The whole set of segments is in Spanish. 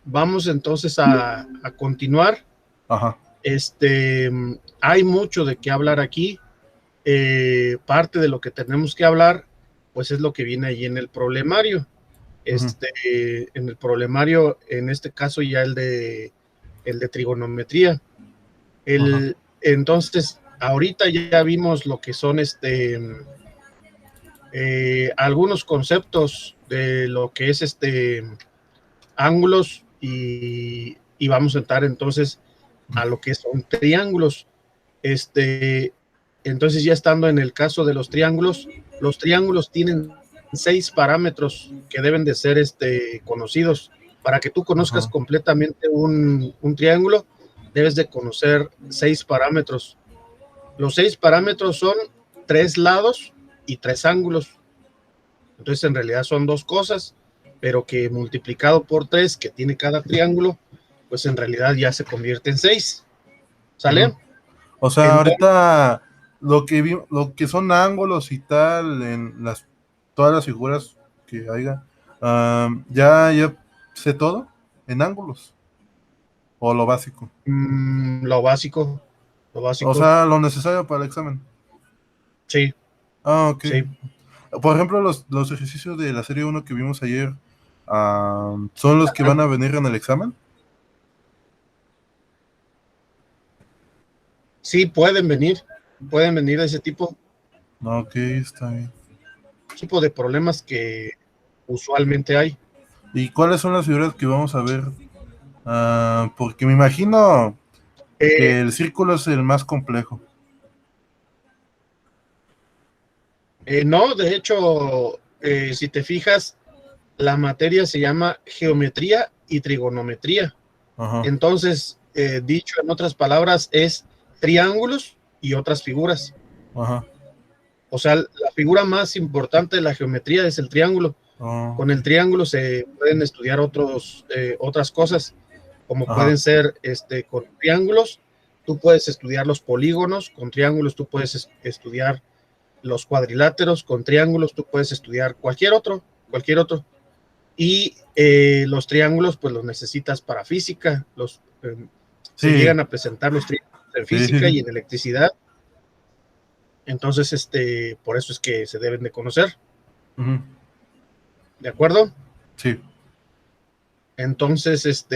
Vamos entonces a continuar. Ajá. Hay mucho de qué hablar aquí. Parte de lo que tenemos que hablar, pues es lo que viene ahí en el problemario. En el problemario, en este caso ya el de trigonometría. Entonces, ahorita ya vimos lo que son algunos conceptos de lo que es ángulos y vamos a entrar entonces a lo que son triángulos. Entonces ya estando en el caso de los triángulos tienen 6 parámetros que deben de ser conocidos. Para que tú conozcas completamente un triángulo, debes de conocer 6 parámetros. Los 6 parámetros son 3 lados y 3 ángulos. Entonces en realidad son 2 cosas, pero que multiplicado por 3 que tiene cada triángulo, pues en realidad ya se convierte en 6. ¿Sale? O sea, Entonces, ahorita lo que son ángulos y tal en todas las figuras que haya, ya sé todo en ángulos o lo básico. Lo básico. O sea, lo necesario para el examen. Sí. Ok. Sí. Por ejemplo, los ejercicios de la serie 1 que vimos ayer, ¿son los que van a venir en el examen? Sí, pueden venir de ese tipo Ok, está bien. de problemas que usualmente hay. ¿Y cuáles son las figuras que vamos a ver? Porque me imagino que el círculo es el más complejo. No, de hecho, si te fijas, la materia se llama geometría y trigonometría. Ajá. Entonces, dicho en otras palabras, es triángulos y otras figuras. Ajá. O sea, la figura más importante de la geometría es el triángulo. Con el triángulo se pueden estudiar otras cosas, como Ajá. pueden ser con triángulos, tú puedes estudiar los polígonos, con triángulos tú puedes estudiar los cuadriláteros, con triángulos tú puedes estudiar cualquier otro. Y los triángulos, pues los necesitas para física, se Sí. llegan a presentar los triángulos en Sí, sí, física sí. y en electricidad. Entonces, por eso es que se deben de conocer. ¿De acuerdo? Sí. Entonces,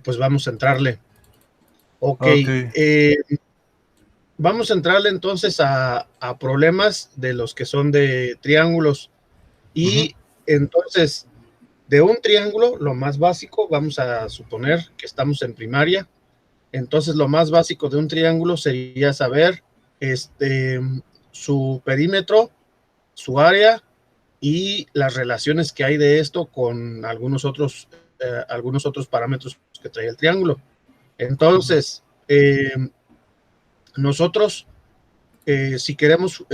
pues vamos a entrarle. Ok, Ok. vamos a entrarle entonces a problemas de los que son de triángulos. Y entonces, de un triángulo, lo más básico, vamos a suponer que estamos en primaria. Entonces, lo más básico de un triángulo sería saber su perímetro, su área y las relaciones que hay de esto con algunos otros parámetros que trae el triángulo. Entonces, nosotros, si queremos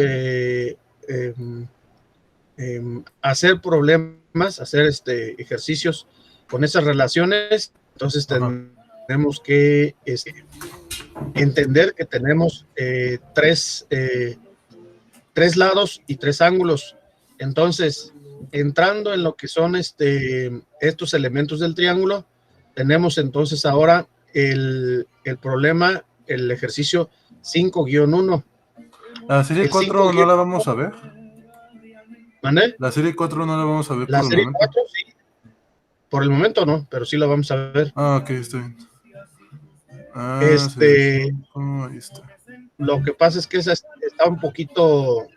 hacer problemas, hacer ejercicios con esas relaciones, entonces tenemos que entender que tenemos tres lados y 3 ángulos. Entonces, entrando en lo que son estos elementos del triángulo, tenemos entonces ahora el problema, el ejercicio 5-1. La serie El 4 no 5-1, la vamos a ver. ¿vale? La serie 4 no la vamos a ver La por el serie momento. 4, sí. Por el momento no, pero sí la vamos a ver. Ok, está bien. Serie Este, 5, ahí está. lo que pasa es que esa está un poquito,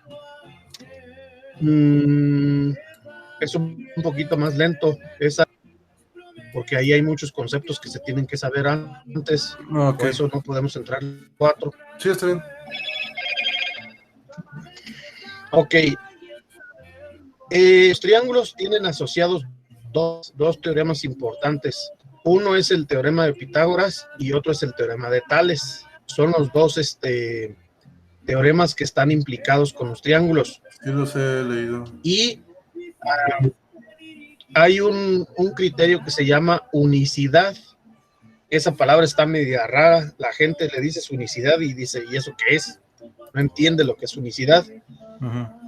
es un poquito más lento, esa, porque ahí hay muchos conceptos que se tienen que saber antes, Ok. por eso no podemos entrar 4. Sí, está bien. Ok, los triángulos tienen asociados dos teoremas importantes. Uno es el teorema de Pitágoras y otro es el teorema de Tales. Son los dos teoremas que están implicados con los triángulos. Sí, los he leído. Y hay un criterio que se llama unicidad. Esa palabra está media rara. La gente le dice unicidad y dice, ¿y eso qué es? No entiende lo que es unicidad.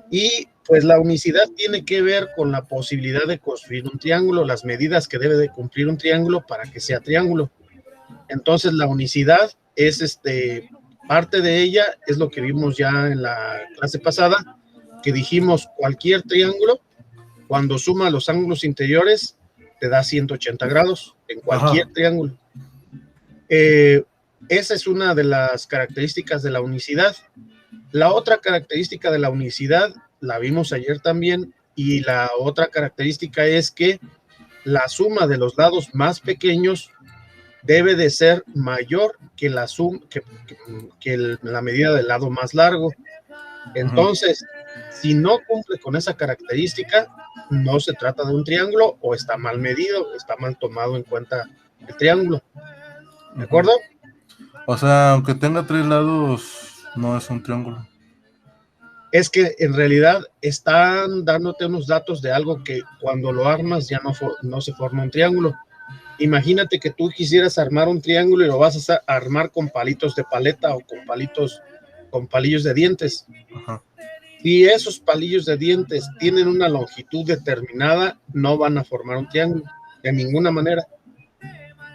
Y Pues la unicidad tiene que ver con la posibilidad de construir un triángulo, las medidas que debe de cumplir un triángulo para que sea triángulo. Entonces la unicidad es parte de ella, es lo que vimos ya en la clase pasada, que dijimos cualquier triángulo, cuando suma los ángulos interiores, te da 180 grados en cualquier triángulo. Esa es una de las características de la unicidad. La otra característica de la unicidad la vimos ayer también, y la otra característica es que la suma de los lados más pequeños debe de ser mayor que la suma que la medida del lado más largo. Entonces, si no cumple con esa característica, no se trata de un triángulo, o está mal medido, está mal tomado en cuenta el triángulo. ¿De acuerdo? O sea, aunque tenga 3 lados, no es un triángulo. Es que en realidad están dándote unos datos de algo que cuando lo armas ya no se forma un triángulo. Imagínate que tú quisieras armar un triángulo y lo vas a armar con palitos de paleta o con palillos de dientes. Si esos palillos de dientes tienen una longitud determinada, no van a formar un triángulo de ninguna manera,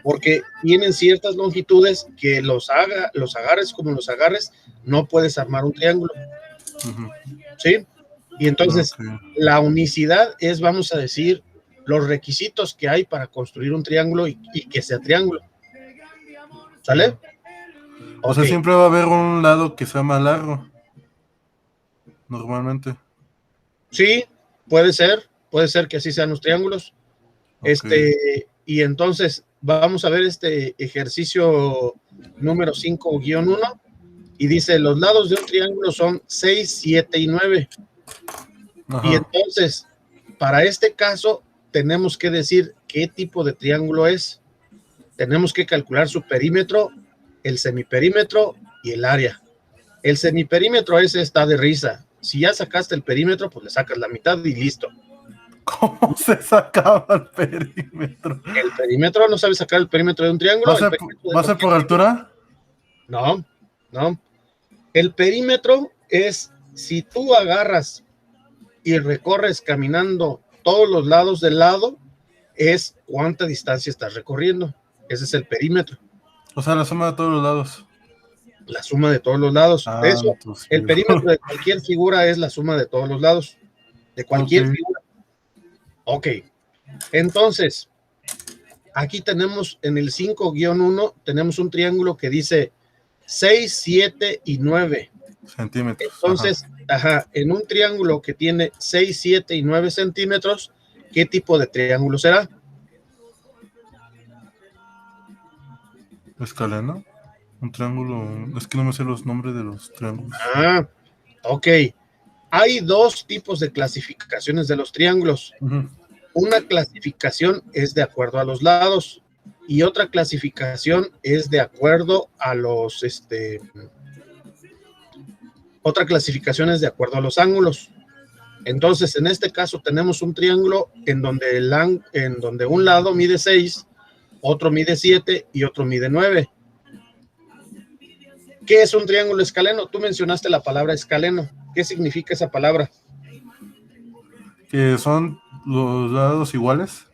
porque tienen ciertas longitudes que los agarres como los agarres, no puedes armar un triángulo. ¿Sí? Y entonces la unicidad es, vamos a decir, los requisitos que hay para construir un triángulo y que sea triángulo. ¿Sale? O sea, siempre va a haber un lado que sea más largo. Normalmente. Sí, puede ser que así sean los triángulos. Y entonces vamos a ver este ejercicio número 5-1, y dice, los lados de un triángulo son 6, 7 y 9. Y entonces, para este caso, tenemos que decir qué tipo de triángulo es. Tenemos que calcular su perímetro, el semiperímetro y el área. El semiperímetro ese está de risa. Si ya sacaste el perímetro, pues le sacas la mitad y listo. ¿Cómo se sacaba el perímetro? El perímetro, ¿no sabes sacar el perímetro de un triángulo? ¿Va a ser por altura? No. El perímetro es, si tú agarras y recorres caminando todos los lados del lado, es cuánta distancia estás recorriendo. Ese es el perímetro. O sea, la suma de todos los lados. La suma de todos los lados. Eso, el perímetro de cualquier figura es la suma de todos los lados. De cualquier figura. Ok. Entonces, aquí tenemos en el 5-1, tenemos un triángulo que dice 6, 7 y 9 centímetros. Entonces, en un triángulo que tiene 6, 7 y 9 centímetros, ¿qué tipo de triángulo será? Escaleno. Un triángulo. Es que no me sé los nombres de los triángulos. Ok. Hay dos tipos de clasificaciones de los triángulos. Una clasificación es de acuerdo a los lados y otra clasificación es de acuerdo a los otra clasificación es de acuerdo a los ángulos. Entonces, en este caso tenemos un triángulo en donde un lado mide 6, otro mide 7 y otro mide 9. ¿Qué es un triángulo escaleno? Tú mencionaste la palabra escaleno. ¿Qué significa esa palabra? ¿Que son los lados iguales?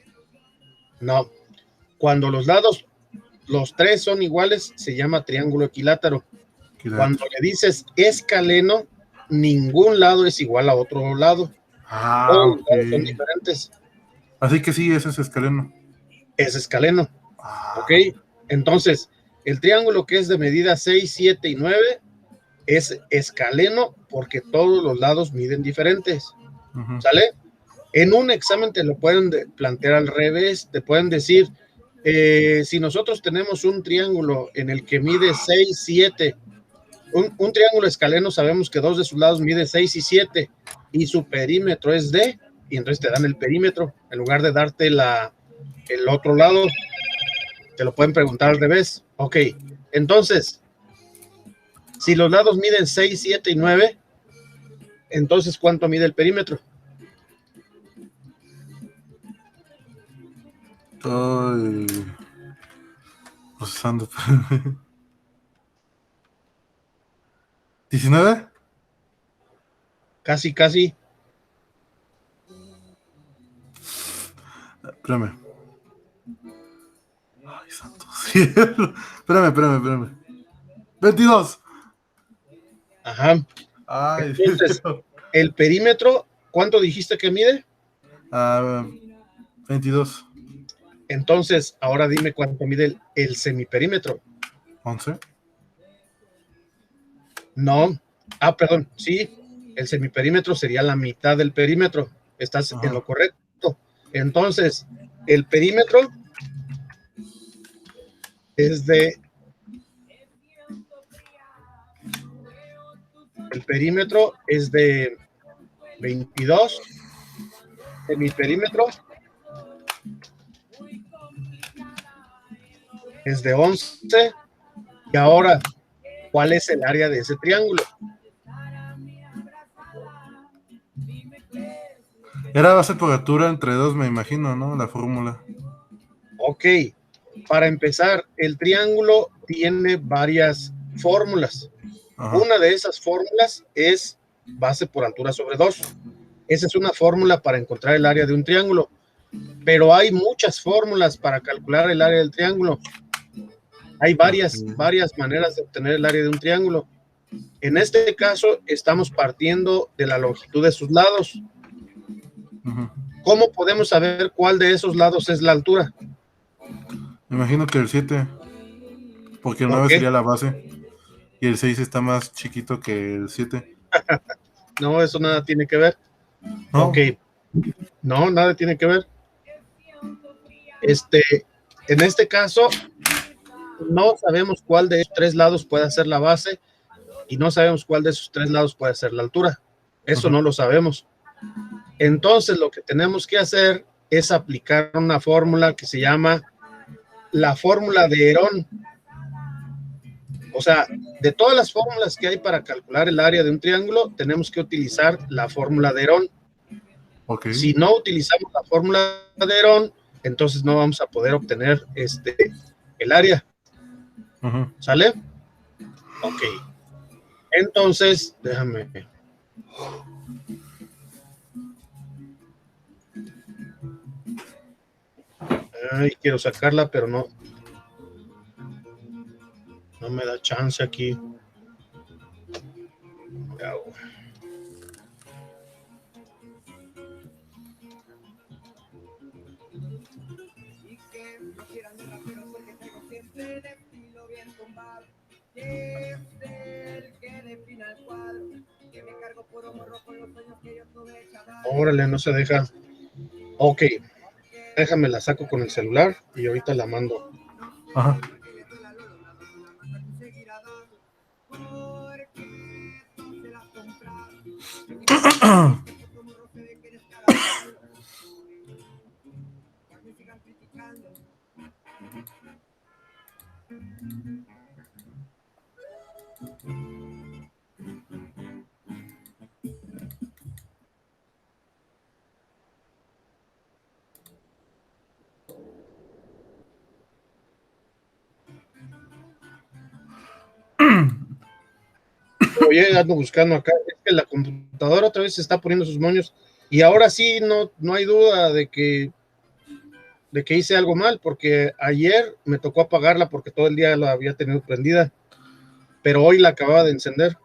No. Cuando los lados, los tres son iguales, se llama triángulo equilátero. Cuando le dices escaleno, ningún lado es igual a otro lado. Todos los lados son diferentes. Así que sí, ese es escaleno. Es escaleno. Ok. Entonces, el triángulo que es de medida 6, 7 y 9 es escaleno porque todos los lados miden diferentes. ¿Sale? En un examen te lo pueden plantear al revés. Te pueden decir, si nosotros tenemos un triángulo en el que mide 6, 7, un triángulo escaleno, sabemos que dos de sus lados mide 6 y 7 y su perímetro es D, y entonces te dan el perímetro en lugar de darte el otro lado. Te lo pueden preguntar al revés. Ok, entonces, si los lados miden 6, 7 y 9, entonces, ¿cuánto mide el perímetro? Estoy procesando. ¿19? Casi. Espérame. Ay, santo cielo. Espérame. 22. Ajá. Ay, Dios Entonces, mío. el perímetro, ¿cuánto dijiste que mide? 22. Entonces, ahora dime cuánto mide el semiperímetro. 11. No. Ah, perdón, sí. El semiperímetro sería la mitad del perímetro. Estás en Ajá. lo correcto. Entonces, el perímetro es de el perímetro es de 22, semiperímetro es de 11. Y ahora, ¿cuál es el área de ese triángulo? Era base por altura entre 2, me imagino, ¿no? La fórmula. Ok, para empezar, el triángulo tiene varias fórmulas. Ajá. Una de esas fórmulas es base por altura sobre 2. Esa es una fórmula para encontrar el área de un triángulo, pero hay muchas fórmulas para calcular el área del triángulo. Hay varias Ok. maneras de obtener el área de un triángulo. En este caso, estamos partiendo de la longitud de sus lados. Ujú. ¿Cómo podemos saber cuál de esos lados es la altura? Me imagino que el 7, porque el ¿Por 9 qué? sería la base y el 6 está más chiquito que el 7. No, eso nada tiene que ver. Ok, ¿No? no, nada tiene que ver. Este, en este caso, no sabemos cuál de esos tres lados puede ser la base y no sabemos cuál de esos tres lados puede ser la altura. Eso Ujú. no lo sabemos. Entonces, lo que tenemos que hacer es aplicar una fórmula que se llama la fórmula de Herón. O sea, de todas las fórmulas que hay para calcular el área de un triángulo, tenemos que utilizar la fórmula de Herón. Ok. Si no utilizamos la fórmula de Herón, entonces no vamos a poder obtener el área. Ujú. ¿Sale? Ok. Entonces, déjame. Ay, quiero sacarla, pero no me da chance aquí. Órale, no se deja. Ok, déjame la saco con el celular y ahorita la mando. Ajá. Oye, ando buscando acá. Es que la computadora otra vez se está poniendo sus moños. Y ahora sí, no hay duda de que hice algo mal, porque ayer me tocó apagarla porque todo el día la había tenido prendida, pero hoy la acababa de encender.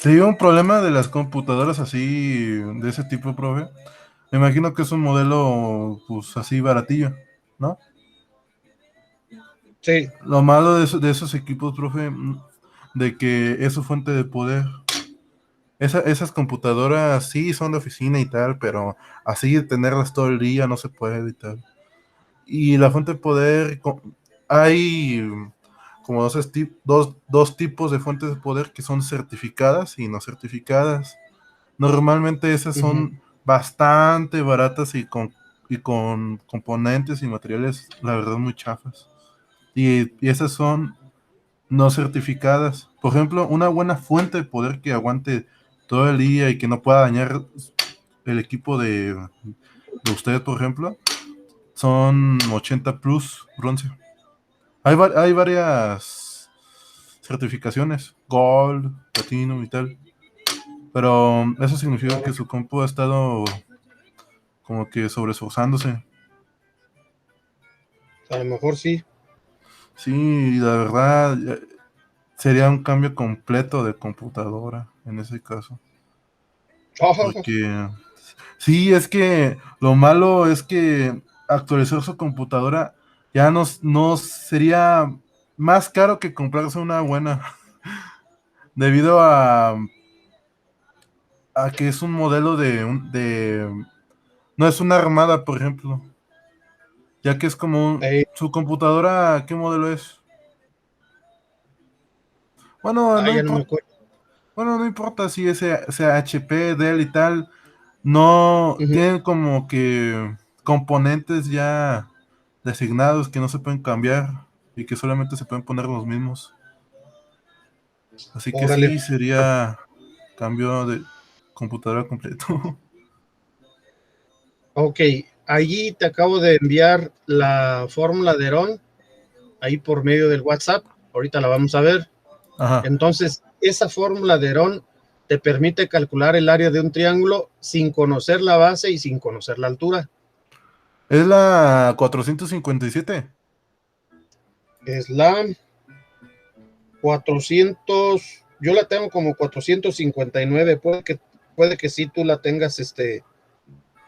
Te digo un problema de las computadoras así, de ese tipo, profe. Me imagino que es un modelo, pues así baratillo, ¿no? Sí. Lo malo de esos equipos, profe, de que es su fuente de poder. Esas computadoras sí son de oficina y tal, pero así de tenerlas todo el día no se puede y tal. Y la fuente de poder, hay como dos tipos de fuentes de poder que son certificadas y no certificadas. Normalmente esas Uh-huh. son bastante baratas y con componentes y materiales, la verdad, muy chafas. Y esas son no certificadas. Por ejemplo, una buena fuente de poder que aguante todo el día y que no pueda dañar el equipo de usted, por ejemplo, son 80 plus bronce. Hay varias certificaciones, Gold, Platinum y tal. Pero eso significa que su compu ha estado como que sobreesforzándose. A lo mejor sí. Sí, la verdad, sería un cambio completo de computadora en ese caso. Oh, Porque sí, es que lo malo es que actualizar su computadora ya no sería más caro que comprarse una buena. Debido a que es un modelo no es una armada, por ejemplo. Ya que es como su computadora, ¿qué modelo es? Bueno, no ya no me importa. acuerdo. Bueno, no importa si es sea HP, Dell y tal, no Ujú. tienen como que componentes ya designados que no se pueden cambiar y que solamente se pueden poner los mismos. Así que Órale. sí, sería cambio de computadora completo. Ok, allí te acabo de enviar la fórmula de Herón, ahí por medio del WhatsApp. Ahorita la vamos a ver. Ajá. Entonces, esa fórmula de Herón te permite calcular el área de un triángulo sin conocer la base y sin conocer la altura. Es la 457. Es la 400, yo la tengo como 459, puede que sí tú la tengas,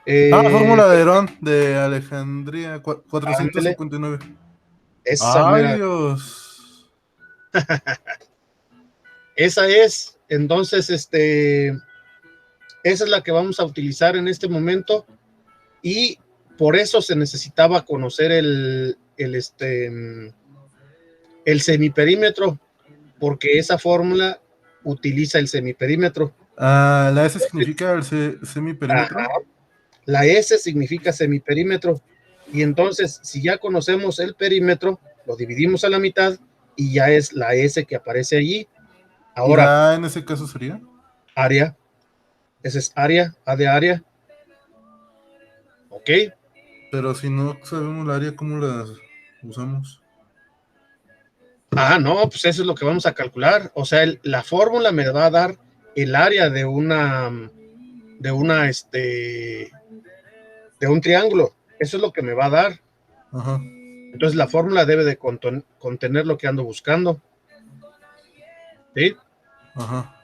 Fórmula de pero Herón de Alejandría, ándele, 459. esa Ay, mera, Dios. esa es, entonces, esa es la que vamos a utilizar en este momento y por eso se necesitaba conocer el semiperímetro, porque esa fórmula utiliza el semiperímetro. La S significa el semiperímetro. Ajá. La S significa semiperímetro. Y entonces, si ya conocemos el perímetro, lo dividimos a la mitad y ya es la S que aparece allí. ¿Y Ahora, la A en ese caso sería? área, esa es área, A de área, ¿ok? Pero si no sabemos la área, ¿cómo la usamos? No, pues eso es lo que vamos a calcular. O sea, la fórmula me va a dar el área de de un triángulo. Eso es lo que me va a dar. Ajá, Entonces la fórmula debe de contener lo que ando buscando, ¿sí? ajá.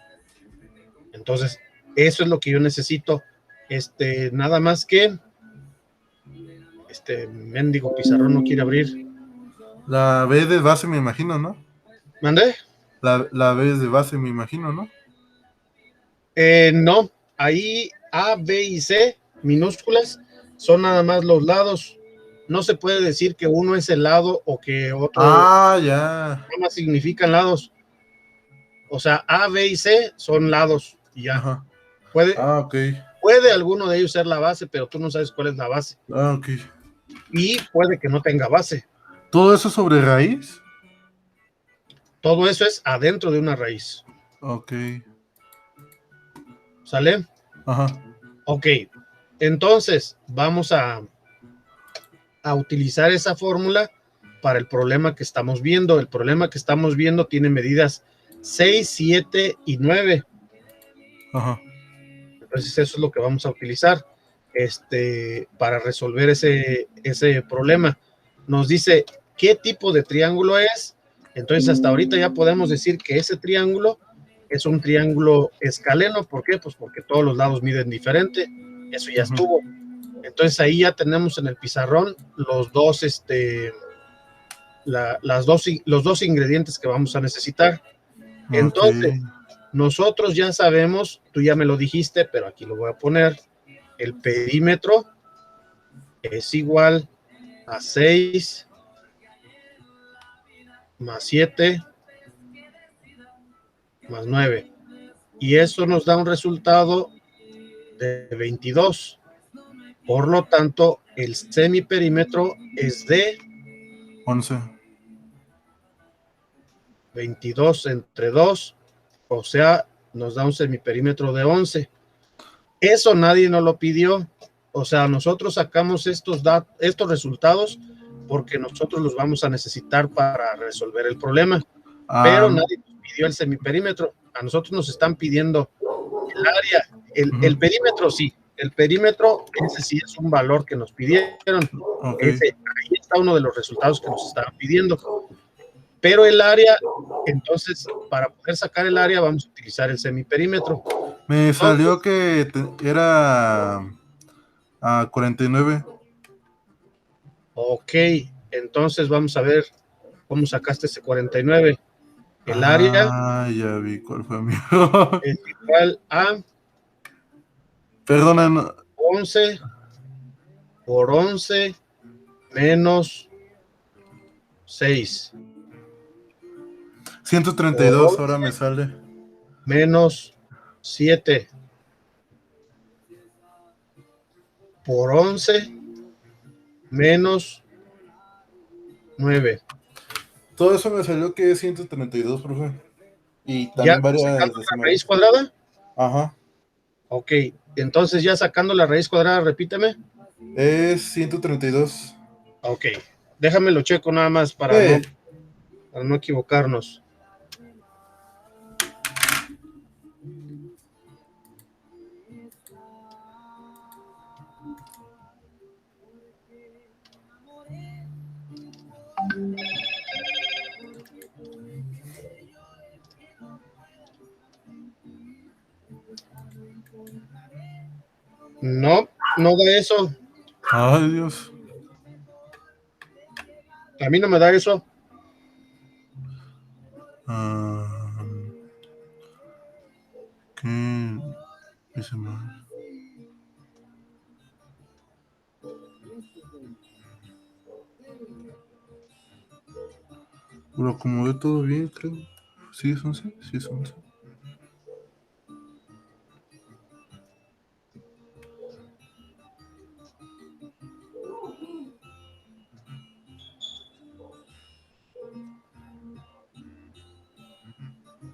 Entonces, eso es lo que yo necesito. Nada más que este mendigo pizarrón no quiere abrir. La B de base me imagino, ¿no? ¿Mandé? La B es de base me imagino, ¿no? No, ahí A, B y C, minúsculas, son nada más los lados. No se puede decir que uno es el lado o que otro, Ya. nada más significan lados. O sea, A, B y C son lados y ya. Ajá. Puede, Ok. puede alguno de ellos ser la base, pero tú no sabes cuál es la base. Ok. Y puede que no tenga base. ¿Todo eso sobre raíz? Todo eso es adentro de una raíz. Ok. ¿Sale? Ajá. Ok. Entonces, vamos a utilizar esa fórmula para el problema que estamos viendo. El problema que estamos viendo tiene medidas 6, 7 y 9. Ajá. Entonces, eso es lo que vamos a utilizar para resolver ese problema. Nos dice qué tipo de triángulo es. Entonces, hasta ahorita ya podemos decir que ese triángulo es un triángulo escaleno. ¿Por qué? Pues porque todos los lados miden diferente. Eso ya Ajá. estuvo. Entonces, ahí ya tenemos en el pizarrón los dos ingredientes que vamos a necesitar. Ok. Entonces, nosotros ya sabemos, tú ya me lo dijiste, pero aquí lo voy a poner, el perímetro es igual a 6 más 7 más 9. Y eso nos da un resultado de 22. Por lo tanto, el semiperímetro es de 11. 22 entre 2, o sea, nos da un semiperímetro de 11. Eso nadie nos lo pidió. O sea, nosotros sacamos estos resultados porque nosotros los vamos a necesitar para resolver el problema. Pero Ah, nadie nos pidió el semiperímetro. A nosotros nos están pidiendo el área, ujú. el perímetro sí. El perímetro, ese sí es un valor que nos pidieron. Ok. Ese, ahí está uno de los resultados que nos estaban pidiendo. Pero el área, entonces, para poder sacar el área, vamos a utilizar el semiperímetro. Me salió que era a 49. Ok, entonces vamos a ver cómo sacaste ese 49. El área Ya vi cuál fue mi es igual a Perdona, no. 11 por 11 menos 6. 132 ahora me sale. Menos 7 por 11 menos 9. Todo eso me salió que es 132, profe. Y ¿Ya también varias sacando la decimales. raíz cuadrada? Ajá. Ok, entonces ya sacando la raíz cuadrada, repíteme. Es 132. Ok, déjame lo checo nada más para no equivocarnos. No, no da eso. Ay, Dios. A mí no me da eso. ¿Qué dice mal? Lo acomodé todo bien, creo. ¿Sí es 11? Sí es 11.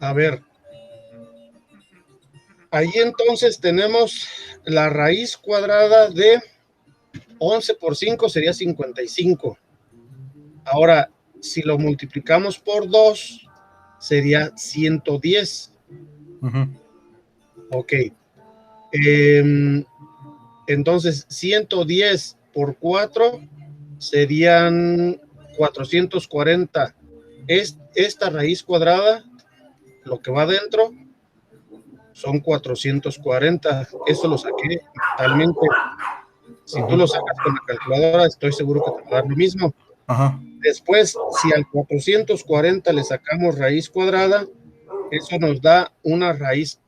A ver. Ahí entonces tenemos la raíz cuadrada de 11 por 5 sería 55. Ahora, si lo multiplicamos por 2, sería 110. Ok. Entonces, 110 por 4 serían 440. Esta raíz cuadrada, lo que va adentro, son 440. Eso lo saqué mentalmente. Si tú lo sacas con la calculadora, estoy seguro que te va a dar lo mismo. Ajá. Después, si al 440 le sacamos raíz cuadrada, eso nos da una raíz,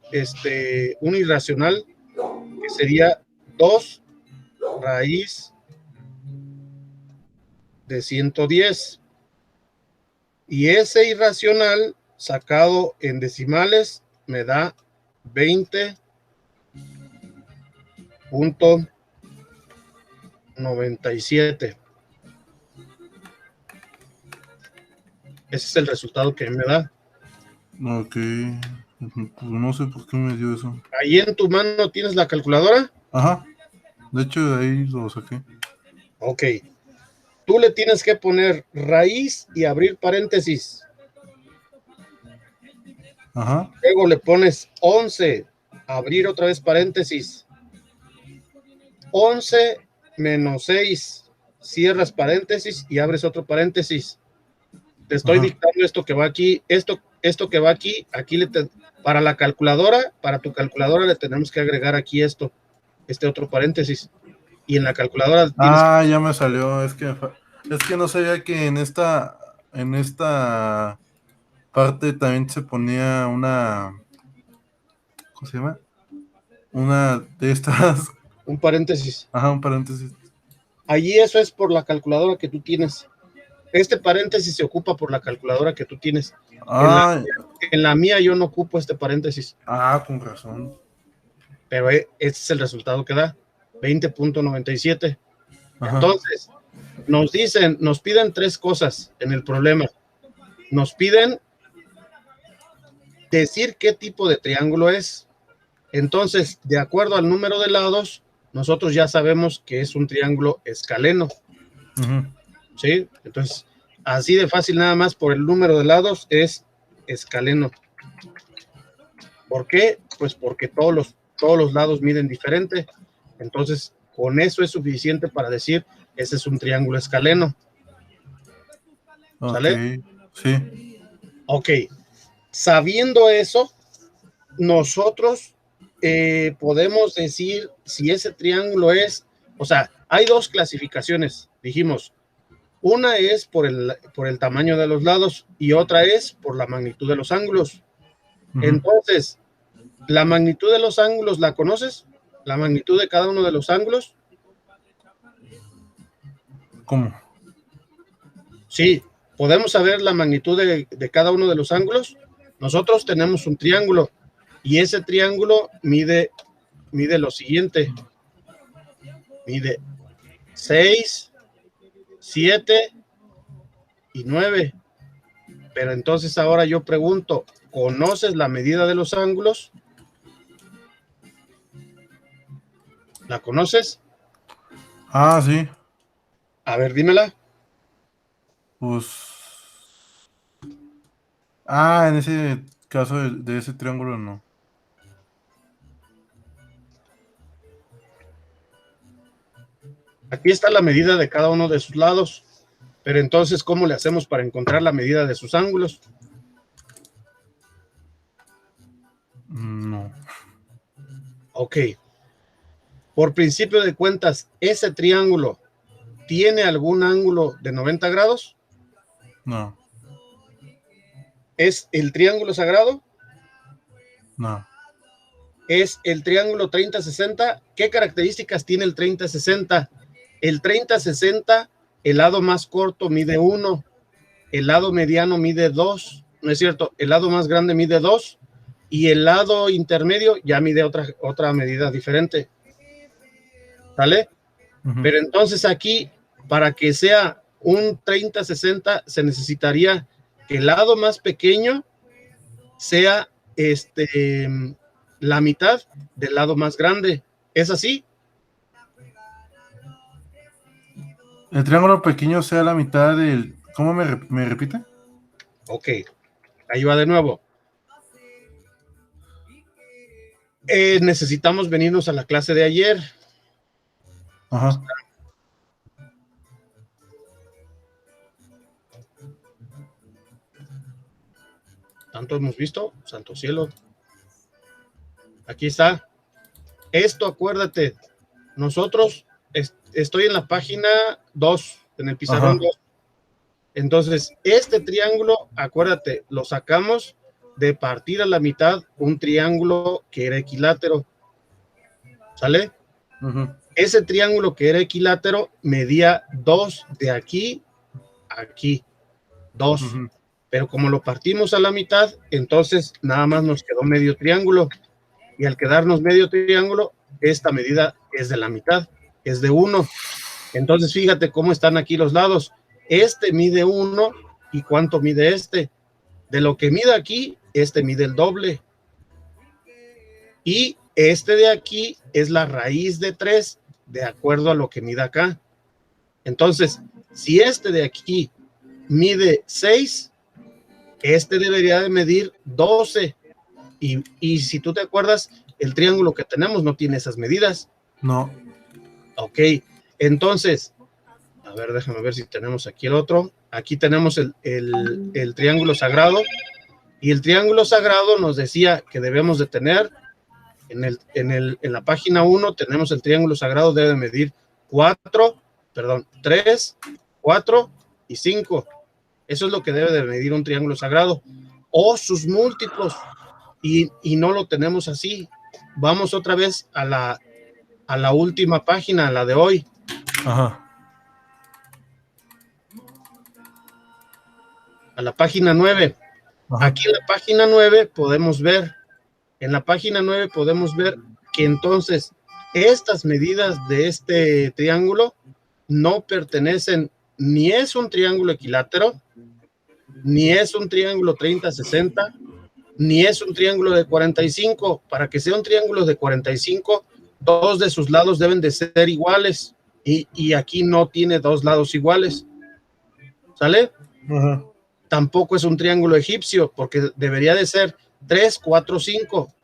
un irracional, que sería 2 raíz de 110. Y ese irracional sacado en decimales me da 20.97. Ese es el resultado que me da. Ok. Pues no sé por qué me dio eso. Ahí en tu mano tienes la calculadora. Ajá. De hecho, de ahí lo saqué. Ok. Tú le tienes que poner raíz y abrir paréntesis. Ajá. Luego le pones 11, abrir otra vez paréntesis. 11 menos 6, cierras paréntesis y abres otro paréntesis. Te estoy dictando esto que va aquí, esto que va aquí, para la calculadora, para tu calculadora le tenemos que agregar aquí este otro paréntesis. Y en la calculadora ya me salió. Es que no sabía que en esta parte también se ponía una, ¿cómo se llama? Una de estas. un paréntesis. Ajá, un paréntesis. Allí eso es por la calculadora que tú tienes. Este paréntesis se ocupa por la calculadora que tú tienes. En la mía yo no ocupo este paréntesis. Con razón. Pero este es el resultado que da, 20.97. Entonces, nos piden 3 cosas en el problema. Nos piden decir qué tipo de triángulo es. Entonces, de acuerdo al número de lados, nosotros ya sabemos que es un triángulo escaleno. ¿Sí? Entonces, así de fácil, nada más por el número de lados es escaleno. ¿Por qué? Pues porque todos los lados miden diferente. Entonces, con eso es suficiente para decir, ese es un triángulo escaleno. ¿Sale? Sí. Ok. Sabiendo eso, nosotros podemos decir si ese triángulo es, o sea, hay dos clasificaciones, dijimos. Una es por el tamaño de los lados y otra es por la magnitud de los ángulos. Entonces, la magnitud de los ángulos, ¿la conoces? La magnitud de cada uno de los ángulos. ¿Cómo? Sí, podemos saber la magnitud de cada uno de los ángulos. Nosotros tenemos un triángulo y ese triángulo mide lo siguiente. Mide 6, 7 y 9. Pero entonces ahora yo pregunto, ¿conoces la medida de los ángulos? ¿La conoces? Ah, sí. A ver, dímela. Pues. Ah, en ese caso de ese triángulo no. Aquí está la medida de cada uno de sus lados. Pero entonces, ¿cómo le hacemos para encontrar la medida de sus ángulos? No. Ok. Por principio de cuentas, ¿ese triángulo tiene algún ángulo de 90 grados? No. ¿Es el triángulo sagrado? No. ¿Es el triángulo 30-60? ¿Qué características tiene el 30-60? El 30-60, el lado más corto mide 1, el lado mediano mide 2, ¿no es cierto? El lado más grande mide 2 y el lado intermedio ya mide otra medida diferente. ¿Sale? Pero entonces aquí, para que sea un 30-60, se necesitaría que el lado más pequeño sea la mitad del lado más grande. ¿Es así? El triángulo pequeño sea la mitad del. ¿Cómo me repite? Ok, ahí va de nuevo. Necesitamos venirnos a la clase de ayer. Ajá. Tanto hemos visto, santo cielo. Aquí está. Esto, acuérdate, nosotros estoy en la página 2, en el pizarrón 2. Entonces, este triángulo, acuérdate, lo sacamos de partir a la mitad un triángulo que era equilátero. ¿Sale? Ese triángulo que era equilátero medía 2 de aquí a aquí. 2. Pero como lo partimos a la mitad, entonces nada más nos quedó medio triángulo. Y al quedarnos medio triángulo, esta medida es de la mitad, es de 1. Entonces fíjate cómo están aquí los lados. Este mide 1 y ¿cuánto mide este? De lo que mide aquí, este mide el doble. Y este de aquí es la raíz de 3 de acuerdo a lo que mide acá. Entonces, si este de aquí mide 6, este debería de medir 12. Y si tú te acuerdas, el triángulo que tenemos no tiene esas medidas. No. Ok, entonces, a ver, déjame ver si tenemos aquí el otro. Aquí tenemos el triángulo sagrado. Y el triángulo sagrado nos decía que debemos de tener, en la página 1 tenemos el triángulo sagrado, debe medir 3, 4 y 5. Eso es lo que debe de medir un triángulo sagrado. O sus múltiplos. Y no lo tenemos así. Vamos otra vez a la última página, a la de hoy. Ajá. A la página 9. Ajá. Aquí en la página 9 podemos ver, que entonces estas medidas de este triángulo no pertenecen, ni es un triángulo equilátero, ni es un triángulo 30-60, ni es un triángulo de 45. Para que sea un triángulo de 45, dos de sus lados deben de ser iguales, y aquí no tiene dos lados iguales. ¿Sale? Ajá. Tampoco es un triángulo egipcio, porque debería de ser 3, 4, 5.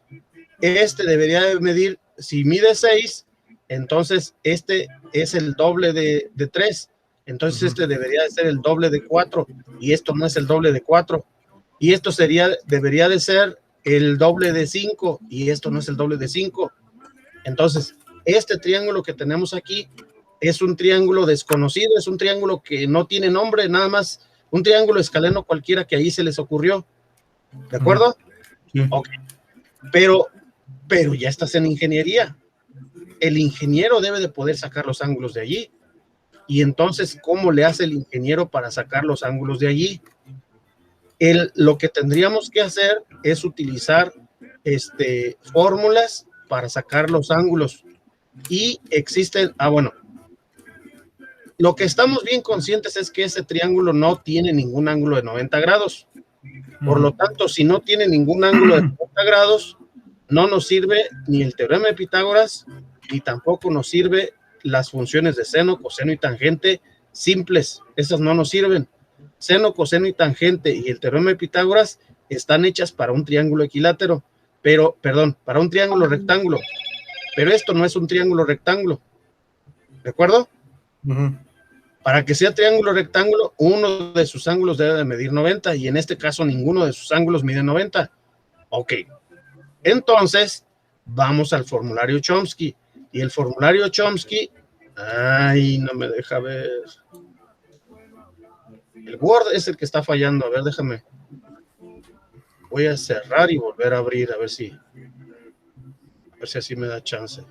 Este debería de medir, si mide 6, entonces este es el doble de 3. Entonces este debería de ser el doble de 4 y esto no es el doble de 4. Y esto debería de ser el doble de 5 y esto no es el doble de 5. Entonces, este triángulo que tenemos aquí es un triángulo desconocido, es un triángulo que no tiene nombre, nada más un triángulo escaleno cualquiera que ahí se les ocurrió. ¿De acuerdo? Sí. Ok. Pero ya estás en ingeniería. El ingeniero debe de poder sacar los ángulos de allí. Y entonces, ¿cómo le hace el ingeniero para sacar los ángulos de allí? Lo que tendríamos que hacer es utilizar fórmulas para sacar los ángulos. Y existen, bueno, lo que estamos bien conscientes es que ese triángulo no tiene ningún ángulo de 90 grados. Por lo tanto, si no tiene ningún ángulo de 90 grados, no nos sirve ni el teorema de Pitágoras, ni tampoco nos sirve las funciones de seno, coseno y tangente simples. Esas no nos sirven. Seno, coseno y tangente y el teorema de Pitágoras están hechas para un triángulo equilátero, para un triángulo rectángulo. Pero esto no es un triángulo rectángulo. ¿De acuerdo? Para que sea triángulo rectángulo, uno de sus ángulos debe de medir 90 y en este caso ninguno de sus ángulos mide 90. Ok. Entonces, vamos al formulario Chomsky. Y el formulario Chomsky, no me deja ver. El Word es el que está fallando. A ver, déjame. Voy a cerrar y volver a abrir, a ver si así me da chance.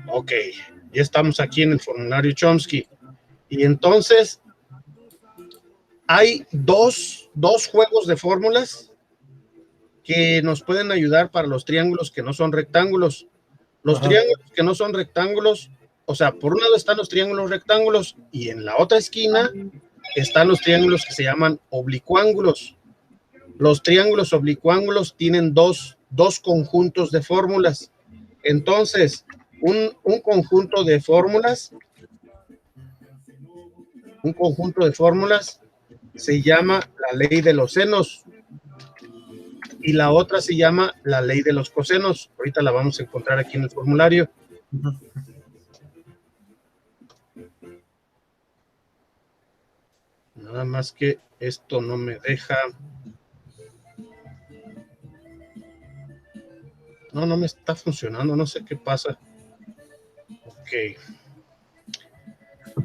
Ok, ya estamos aquí en el formulario Chomsky. Y entonces, hay dos juegos de fórmulas que nos pueden ayudar para los triángulos que no son rectángulos. Los triángulos que no son rectángulos, o sea, por un lado están los triángulos rectángulos y en la otra esquina están los triángulos que se llaman oblicuángulos. Los triángulos oblicuángulos tienen dos conjuntos de fórmulas. Entonces, un conjunto de fórmulas se llama la ley de los senos y la otra se llama la ley de los cosenos. Ahorita la vamos a encontrar aquí en el formulario. Nada más que esto no me deja. No me está funcionando, no sé qué pasa. Ok.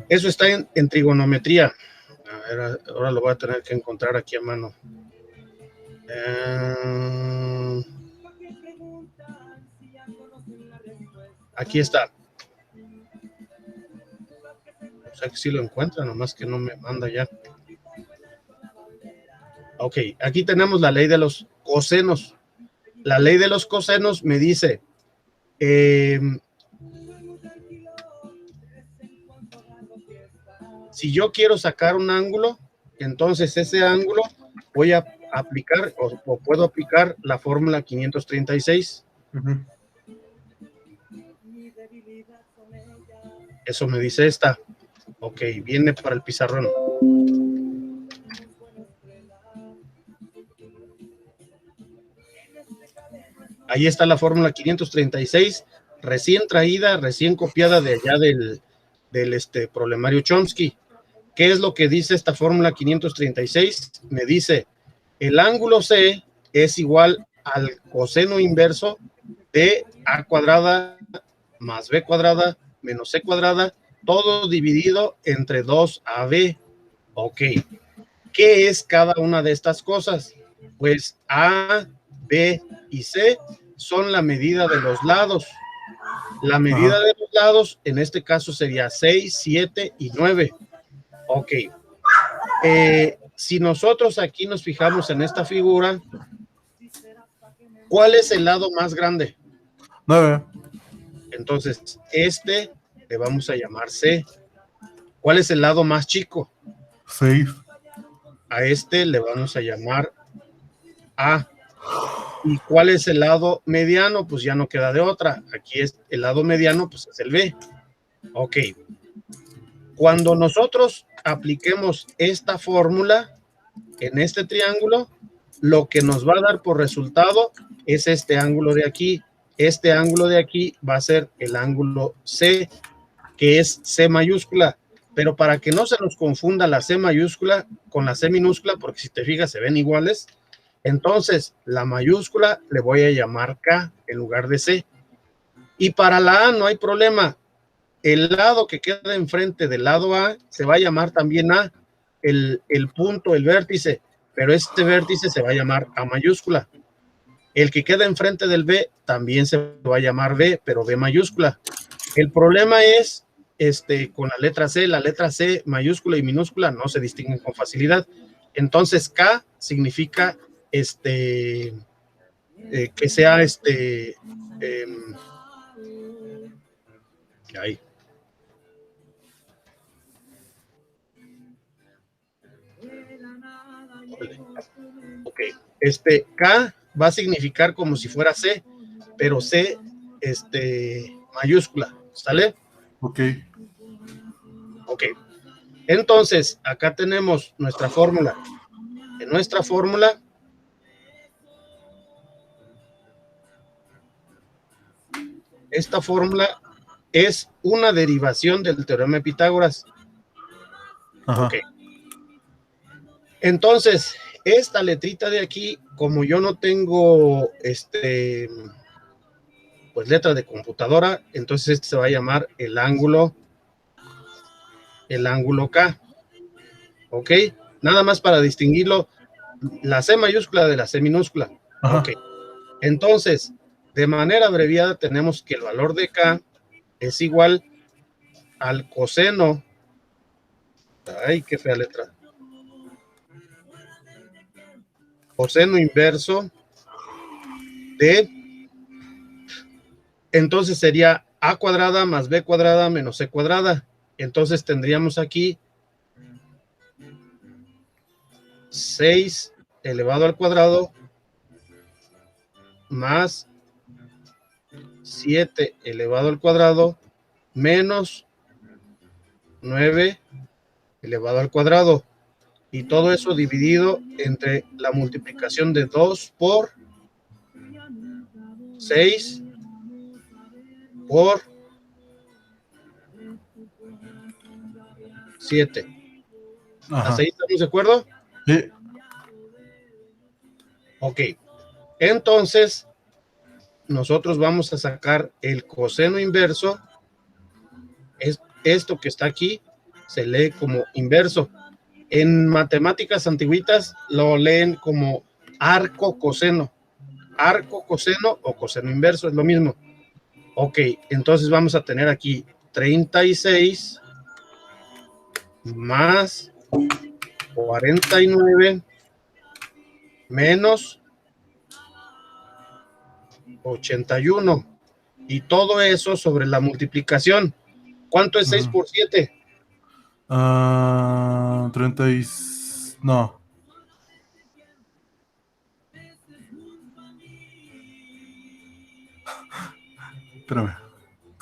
Eso está en trigonometría. A ver, ahora lo voy a tener que encontrar aquí a mano. Aquí está. O sea que sí lo encuentra, nomás que no me manda ya. Ok, aquí tenemos la ley de los cosenos. La ley de los cosenos me dice, si yo quiero sacar un ángulo, entonces ese ángulo voy a aplicar o puedo aplicar la fórmula 536. Eso me dice esta. Ok, viene para el pizarrón. Ahí está la fórmula 536, recién traída, recién copiada de allá del problemario Chomsky. ¿Qué es lo que dice esta fórmula 536? Me dice, el ángulo C es igual al coseno inverso de A cuadrada más B cuadrada menos C cuadrada, todo dividido entre 2AB. Ok. ¿Qué es cada una de estas cosas? Pues A, B y C son la medida de los lados. La medida de los lados, en este caso, sería 6, 7 y 9. Ok. Si nosotros aquí nos fijamos en esta figura, ¿cuál es el lado más grande? 9. Entonces, le vamos a llamar C. ¿Cuál es el lado más chico? 6. A le vamos a llamar A. ¿Y cuál es el lado mediano? Pues ya no queda de otra. Aquí es el lado mediano, pues es el B. Ok. Cuando nosotros apliquemos esta fórmula en este triángulo, lo que nos va a dar por resultado es este ángulo de aquí. Este ángulo de aquí va a ser el ángulo C, que es C mayúscula. Pero para que no se nos confunda la C mayúscula con la C minúscula, porque si te fijas se ven iguales, entonces la mayúscula le voy a llamar K en lugar de C. Y para la A no hay problema. El lado que queda enfrente del lado A se va a llamar también A, el punto, el vértice, pero este vértice se va a llamar A mayúscula. El que queda enfrente del B también se va a llamar B, pero B mayúscula. El problema es con la letra C mayúscula y minúscula no se distinguen con facilidad. Entonces K significa que sea ahí. Ok, K va a significar como si fuera C, pero C mayúscula, ¿sale? Ok. Ok. Entonces, acá tenemos nuestra fórmula. En nuestra fórmula, esta fórmula es una derivación del teorema de Pitágoras. Ajá. Ok. Entonces, esta letrita de aquí, como yo no tengo pues letra de computadora, entonces este se va a llamar el ángulo K. Ok. Nada más para distinguirlo, la C mayúscula de la C minúscula. Ajá. Ok. Entonces, de manera abreviada tenemos que el valor de K es igual al coseno. Ay, qué fea letra. Coseno inverso de, entonces sería A cuadrada más B cuadrada menos C cuadrada. Entonces tendríamos aquí 6 elevado al cuadrado más 7 elevado al cuadrado menos 9 elevado al cuadrado. Y todo eso dividido entre la multiplicación de 2 por 6 por 7. Ajá. ¿Hasta ahí estamos de acuerdo? Sí. Ok. Entonces, nosotros vamos a sacar el coseno inverso. Esto que está aquí se lee como inverso. En matemáticas antiguitas lo leen como arco coseno. Arco coseno o coseno inverso es lo mismo. Ok, entonces vamos a tener aquí 36 más 49 menos 81. Y todo eso sobre la multiplicación. ¿Cuánto es 6 por 7? 30 y... No. Espérame.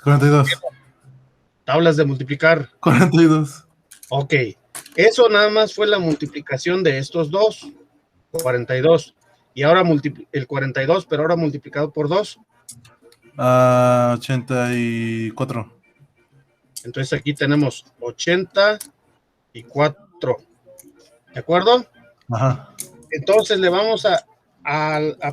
42. Tablas de multiplicar. 42. Ok. Eso nada más fue la multiplicación de estos dos. 42. Y ahora el 42, pero ahora multiplicado por 2. 84. Entonces aquí tenemos 84. ¿De acuerdo? Ajá. Entonces le vamos a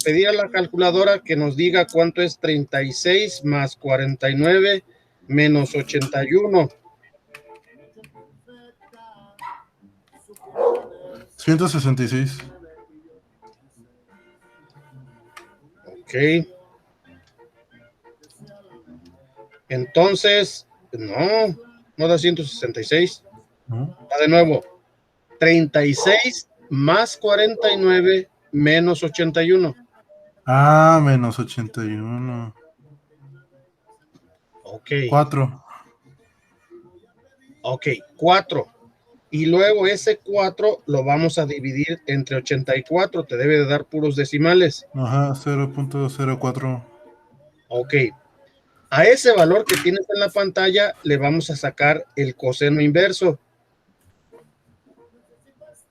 pedir a la calculadora que nos diga cuánto es 36 más 49 menos 81. 166. Ok. Entonces, no da 166. Va de nuevo. 36 más 49 menos 81. Menos 81. Ok. 4. Ok, 4. Y luego ese 4 lo vamos a dividir entre 84. Te debe de dar puros decimales. Ajá, 0.04. Ok. A ese valor que tienes en la pantalla le vamos a sacar el coseno inverso.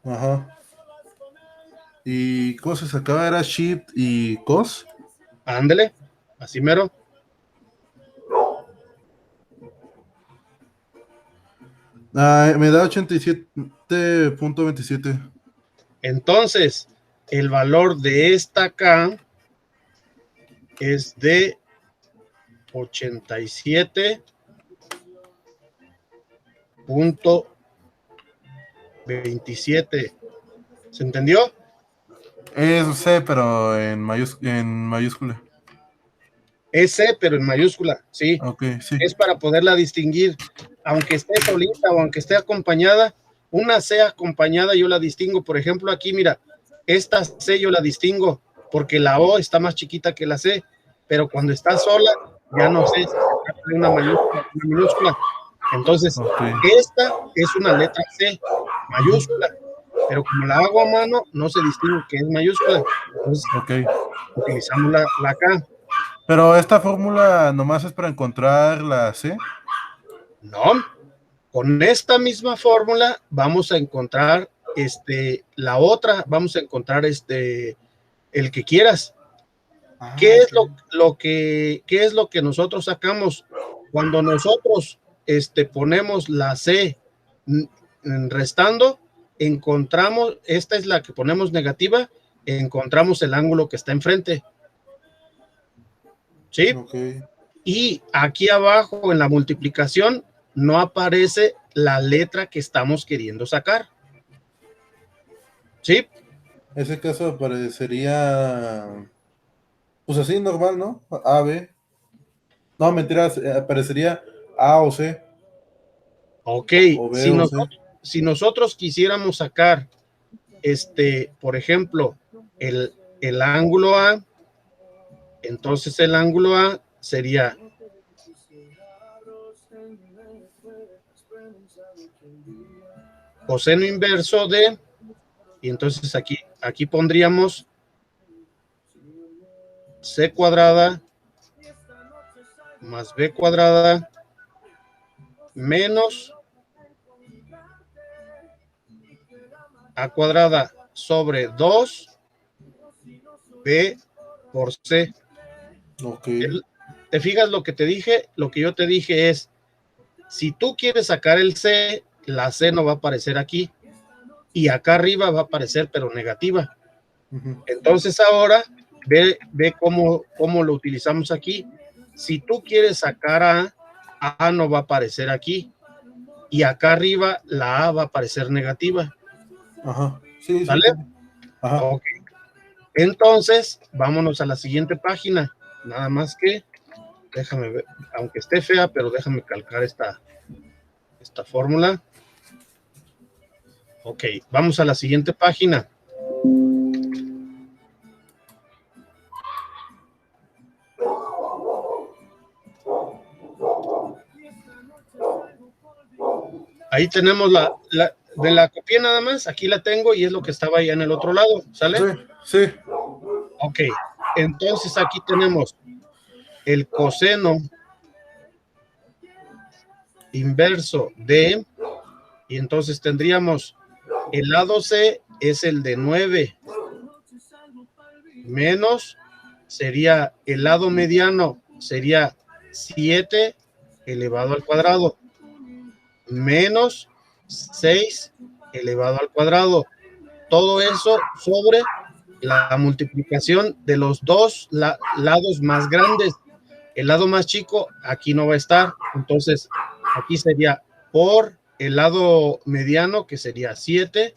Ajá. ¿Y cómo se sacaba? ¿Era shift y cos? Ándele, así mero. Me da 87.27. Entonces, el valor de esta acá es de 87.27. ¿Se entendió? Es C, pero en mayúscula. Es C, pero en mayúscula, sí. Ok, sí. Es para poderla distinguir. Aunque esté solita o aunque esté acompañada, una C acompañada yo la distingo. Por ejemplo, aquí, mira, esta C yo la distingo porque la O está más chiquita que la C, pero cuando está sola, ya no sé si se trata de una mayúscula o una minúscula. Entonces, Ok. esta es una letra C, mayúscula, pero como la hago a mano, no se distingue que es mayúscula. Entonces, Ok. utilizamos la acá. Pero esta fórmula nomás es para encontrar la C. No, con esta misma fórmula vamos a encontrar la otra, vamos a encontrar el que quieras. ¿Qué es Ok. qué es lo que nosotros sacamos? Cuando nosotros ponemos la C restando, encontramos, esta es la que ponemos negativa, encontramos el ángulo que está enfrente. ¿Sí? Ok. Y aquí abajo en la multiplicación no aparece la letra que estamos queriendo sacar. ¿Sí? Ese caso aparecería, pues así normal, ¿no? A, B. No, mentiras, aparecería A o C, Ok, o B o C. si nosotros quisiéramos sacar, por ejemplo, el ángulo A, entonces el ángulo A sería coseno inverso de, y entonces aquí pondríamos C cuadrada más B cuadrada menos A cuadrada sobre 2B por C. Ok. ¿Te fijas lo que te dije? Lo que yo te dije es, si tú quieres sacar el C, la C no va a aparecer aquí y acá arriba va a aparecer pero negativa. Ujú. Entonces ahora ve cómo lo utilizamos aquí. Si tú quieres sacar A no va a aparecer aquí y acá arriba la A va a aparecer negativa. Ajá. Sí, sí, ¿Sale? entiendo. Ajá. Ok. Entonces, vámonos a la siguiente página. Nada más que, déjame ver, aunque esté fea, pero déjame calcar esta fórmula. Ok, vamos a la siguiente página. Ahí tenemos de la copié nada más, aquí la tengo y es lo que estaba ahí en el otro lado, Sí, ¿sale? sí. Ok, entonces aquí tenemos el coseno inverso de, y entonces tendríamos el lado C es el de 9, menos sería el lado mediano, sería 7 elevado al cuadrado, menos 6 elevado al cuadrado. Todo eso sobre la multiplicación de los dos lados más grandes. El lado más chico aquí no va a estar. Entonces, aquí sería por el lado mediano, que sería 7,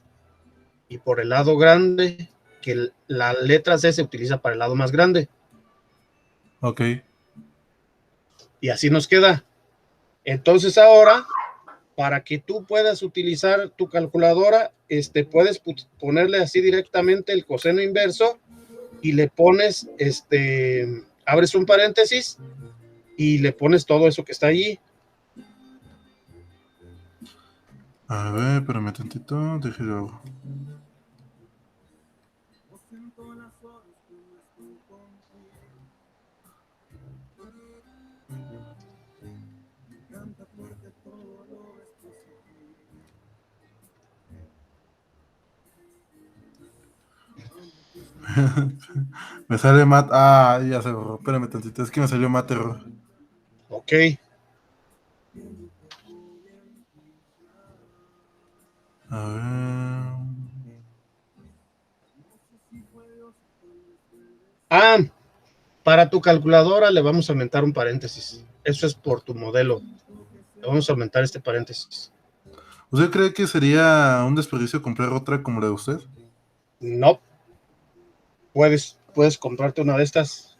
y por el lado grande, que la letra C se utiliza para el lado más grande. Ok. Y así nos queda. Entonces ahora, para que tú puedas utilizar tu calculadora, puedes ponerle así directamente el coseno inverso y le pones, abres un paréntesis y le pones todo eso que está allí. A ver, espérame tantito, déjalo. Me sale Mat. Ah, ya se borró. Espérame tantito. Es que me salió Mat error. Ok. A ver. Ah, para tu calculadora le vamos a aumentar un paréntesis. Eso es por tu modelo. Le vamos a aumentar este paréntesis. ¿Usted cree que sería un desperdicio comprar otra como la de usted? No. Puedes comprarte una de estas.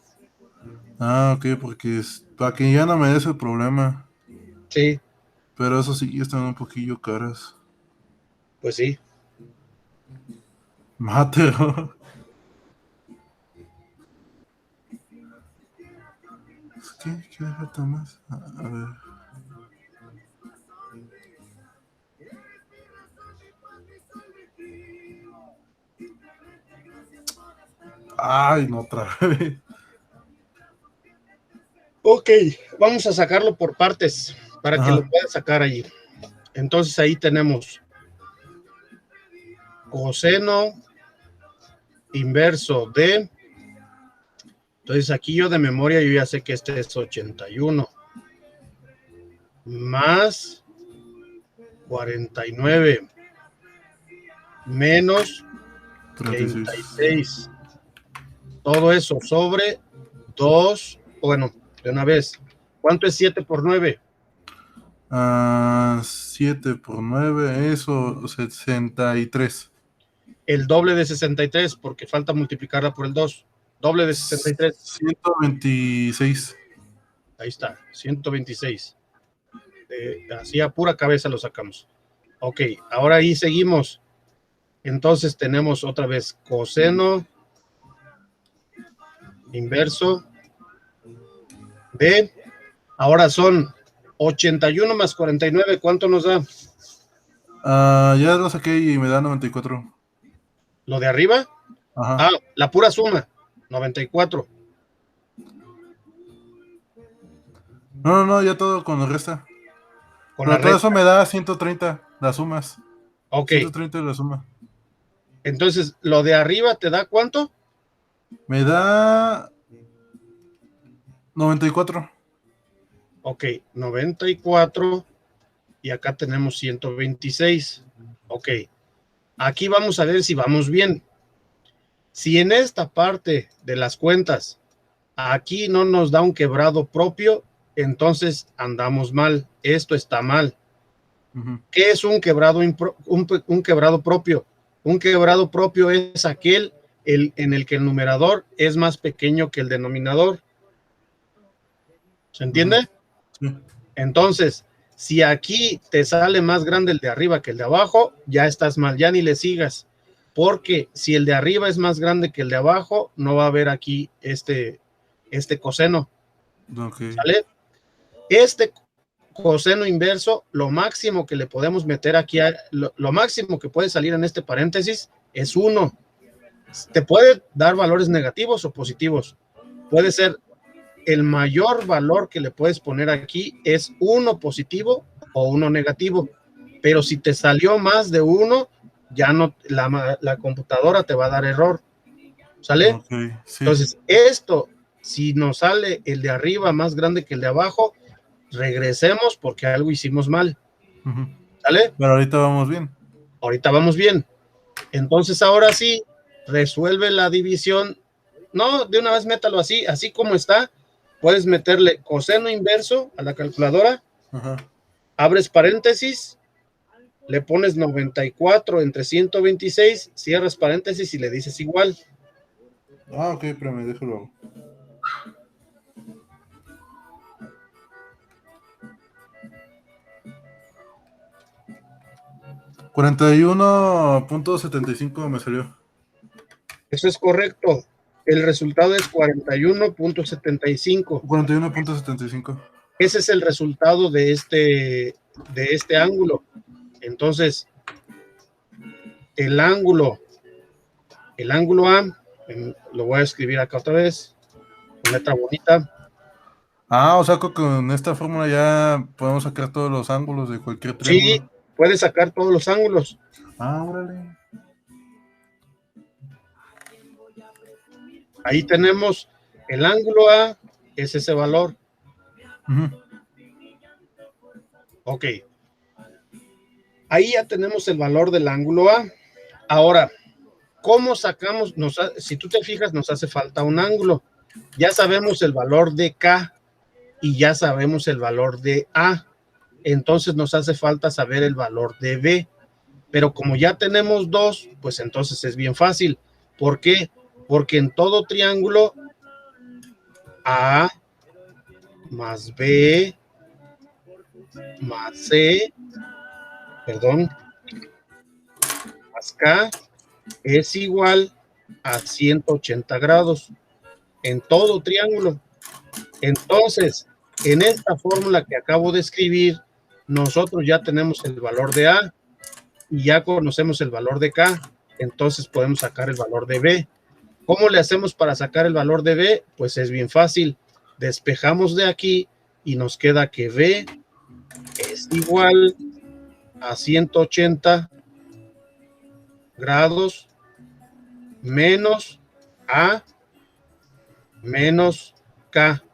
Ah, ok, porque para que ya no me des el problema. Sí, Pero eso sí, están un poquillo caras. pues sí. Mátero. ¿Qué le falta más? A ver. Ay, no, otra vez. Ok, vamos a sacarlo por partes para que lo Ajá. puedas sacar allí. Entonces ahí tenemos coseno inverso de. Entonces aquí yo de memoria yo ya sé que este es 81 más 49 menos 36. 36. Todo eso sobre 2. Bueno, de una vez. ¿Cuánto es 7 por 9? 7 por 9, eso, 63. El doble de 63 porque falta multiplicarla por el 2. Doble de 63. 126. Ahí está, 126. Así a pura cabeza lo sacamos. Ok, ahora ahí seguimos. Entonces tenemos otra vez coseno inverso de. Ahora son 81 más 49. ¿Cuánto nos da? Ya lo saqué y me da 94. ¿Lo de arriba? Ajá. La pura suma. 94. No, ya todo con lo resta. Con la Pero todo red. eso me da 130, las sumas. Ok, 130 de la suma. entonces lo de arriba te da ¿cuánto? Me da 94. Ok, 94. Y acá tenemos 126. Ok, aquí vamos a ver si vamos bien. Si en esta parte de las cuentas aquí no nos da un quebrado propio, entonces andamos mal. Esto está mal. ¿Qué es un quebrado, un quebrado propio? Un quebrado propio es aquel en el que el numerador es más pequeño que el denominador. ¿Se entiende? Sí. Entonces, si aquí te sale más grande el de arriba que el de abajo, ya estás mal, ya ni le sigas. Porque si el de arriba es más grande que el de abajo, no va a haber aquí este coseno. Okay. ¿Sale? Este coseno inverso, lo máximo que le podemos meter aquí, lo máximo que puede salir en este paréntesis es 1. Te puede dar valores negativos o positivos. Puede ser el mayor valor que le puedes poner aquí es 1 positivo o 1 negativo. Pero si te salió más de 1, ya no, la computadora te va a dar error. ¿Sale? Okay, sí. Entonces, esto, si nos sale el de arriba más grande que el de abajo, regresemos porque algo hicimos mal. ¿Sale? Pero ahorita vamos bien. Ahorita vamos bien. Entonces, ahora sí, resuelve la división. No, de una vez métalo así como está. Puedes meterle coseno inverso a la calculadora. Ajá. Abres paréntesis, le pones 94 entre 126, cierras paréntesis y le dices igual. Ok, pero me déjalo. $41.75 me salió. Eso es correcto. El resultado es 41.75. 41.75. Ese es el resultado de este ángulo. Entonces, el ángulo A, lo voy a escribir acá otra vez, con letra bonita. Ah, o sea que con esta fórmula ya podemos sacar todos los ángulos de cualquier Sí, triángulo. puedes sacar todos los ángulos. Ah, órale. Ahí tenemos el ángulo A, es ese valor. Ujú. Ok. Ahí ya tenemos el valor del ángulo A. Ahora, ¿cómo sacamos? Si tú te fijas, nos hace falta un ángulo. Ya sabemos el valor de K y ya sabemos el valor de A. Entonces nos hace falta saber el valor de B. Pero como ya tenemos dos, pues entonces es bien fácil. ¿Por qué? Porque en todo triángulo A más B más C, perdón, más K es igual a 180 grados en todo triángulo. Entonces, en esta fórmula que acabo de escribir, nosotros ya tenemos el valor de A y ya conocemos el valor de K, entonces podemos sacar el valor de B. ¿Cómo le hacemos para sacar el valor de B? Pues es bien fácil. Despejamos de aquí y nos queda que B es igual a 180 grados menos A menos K.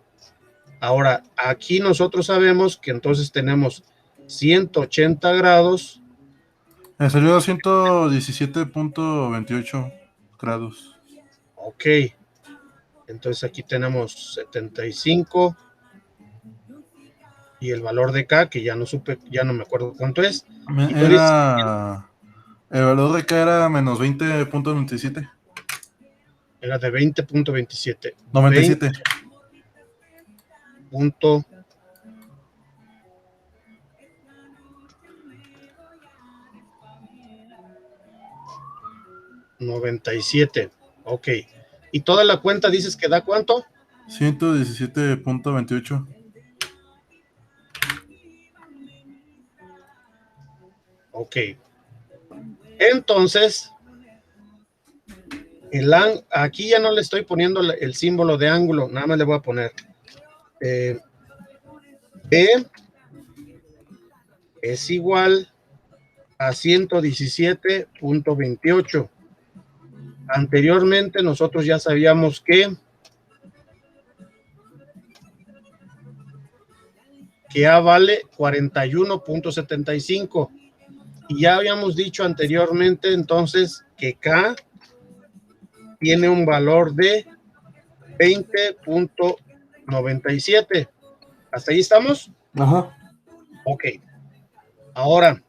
Ahora, aquí nosotros sabemos que entonces tenemos 180 grados. Me salió 117.28 grados. Ok, entonces aquí tenemos 75 y el valor de K, que ya no supe, ya no me acuerdo cuánto es. Y tú dices, Era. El valor de K era menos 20.97. era de 20.27. 97. 20.97. Ok. ¿Y toda la cuenta dices que da cuánto? 117.28. Ok. Entonces, aquí ya no le estoy poniendo el símbolo de ángulo, nada más le voy a poner B es igual a 117.28. Anteriormente nosotros ya sabíamos que A vale 41.75 y ya habíamos dicho anteriormente entonces que K tiene un valor de 20.97. ¿Hasta ahí estamos? Ajá. Ok. Ahora,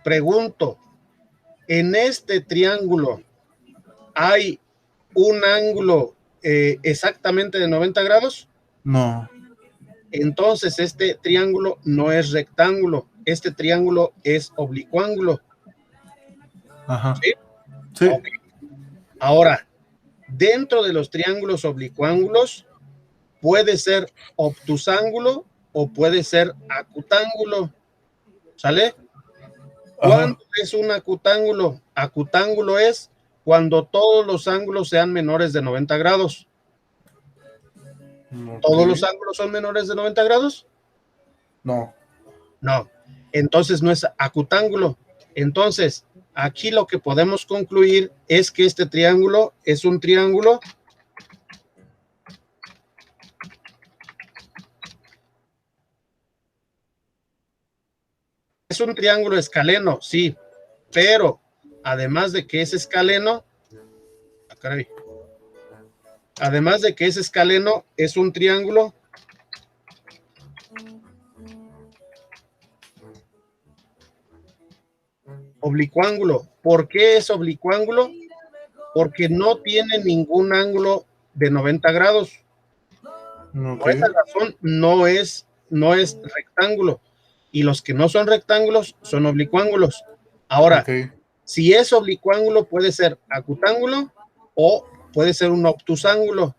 pregunto, ¿en este triángulo hay un ángulo exactamente de 90 grados? No. Entonces este triángulo no es rectángulo, este triángulo es oblicuángulo. Ajá. ¿Sí? Sí. Ok. Ahora, dentro de los triángulos oblicuángulos puede ser obtusángulo o puede ser acutángulo. ¿Sale? Ajá. ¿Cuándo es un acutángulo? Acutángulo es cuando todos los ángulos sean menores de 90 grados. ¿Todos los Ok. ángulos son menores de 90 grados? No. No. Entonces no es acutángulo. Entonces, aquí lo que podemos concluir es que este triángulo es un triángulo escaleno, sí, pero además de que es escaleno, caray, además de que es escaleno, es un triángulo oblicuángulo. ¿Por qué es oblicuángulo? Porque no tiene ningún ángulo de 90 grados. Ok. Por esa razón no es rectángulo. Y los que no son rectángulos son oblicuángulos. Ahora, Ok. si es oblicuángulo, puede ser acutángulo o puede ser un obtusángulo.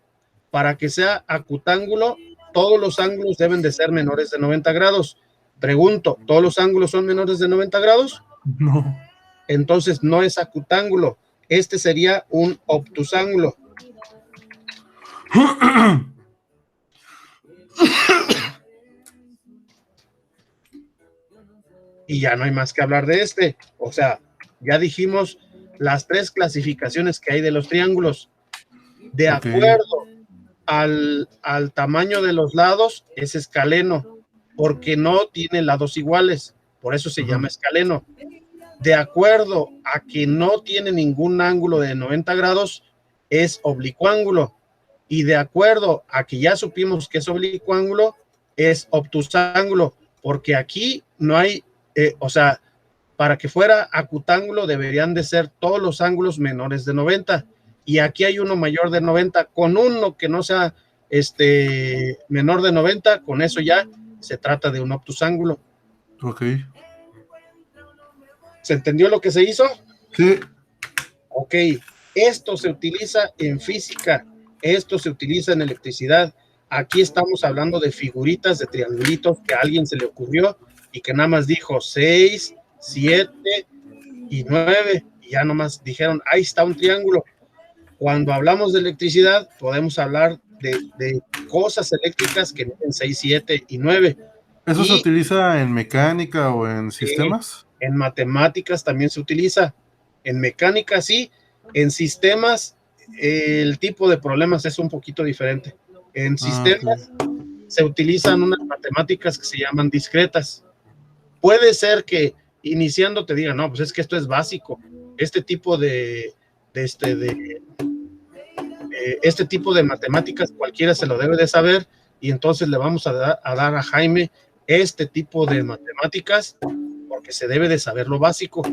Para que sea acutángulo, todos los ángulos deben de ser menores de 90 grados. Pregunto, ¿todos los ángulos son menores de 90 grados? No. Entonces no es acutángulo. Este sería un obtusángulo. Y ya no hay más que hablar de este. O sea, ya dijimos las 3 clasificaciones que hay de los triángulos. De acuerdo al tamaño de los lados, es escaleno, porque no tiene lados iguales. Por eso se llama escaleno. De acuerdo a que no tiene ningún ángulo de 90 grados, es oblicuángulo. Y de acuerdo a que ya supimos que es oblicuángulo, es obtusángulo, porque aquí no hay, o sea, para que fuera acutángulo deberían de ser todos los ángulos menores de 90. Y aquí hay uno mayor de 90, con uno que no sea menor de 90, con eso ya se trata de un obtusángulo. Ok. ¿Se entendió lo que se hizo? Sí. Ok, esto se utiliza en física, esto se utiliza en electricidad. Aquí estamos hablando de figuritas, de triangulitos que a alguien se le ocurrió y que nada más dijo 6, 7 y 9, y ya nomás dijeron, ahí está un triángulo. Cuando hablamos de electricidad, podemos hablar de cosas eléctricas que miden 6, 7 y 9. ¿Eso se Y utiliza en mecánica o en sistemas? en matemáticas también se utiliza, en mecánica sí, en sistemas el tipo de problemas es un poquito diferente. En sistemas se utilizan unas matemáticas que se llaman discretas. Puede ser que iniciando te digan, no, pues es que esto es básico, este tipo este tipo de matemáticas cualquiera se lo debe de saber, y entonces le vamos a dar a Jaime este tipo de matemáticas porque se debe de saber lo básico.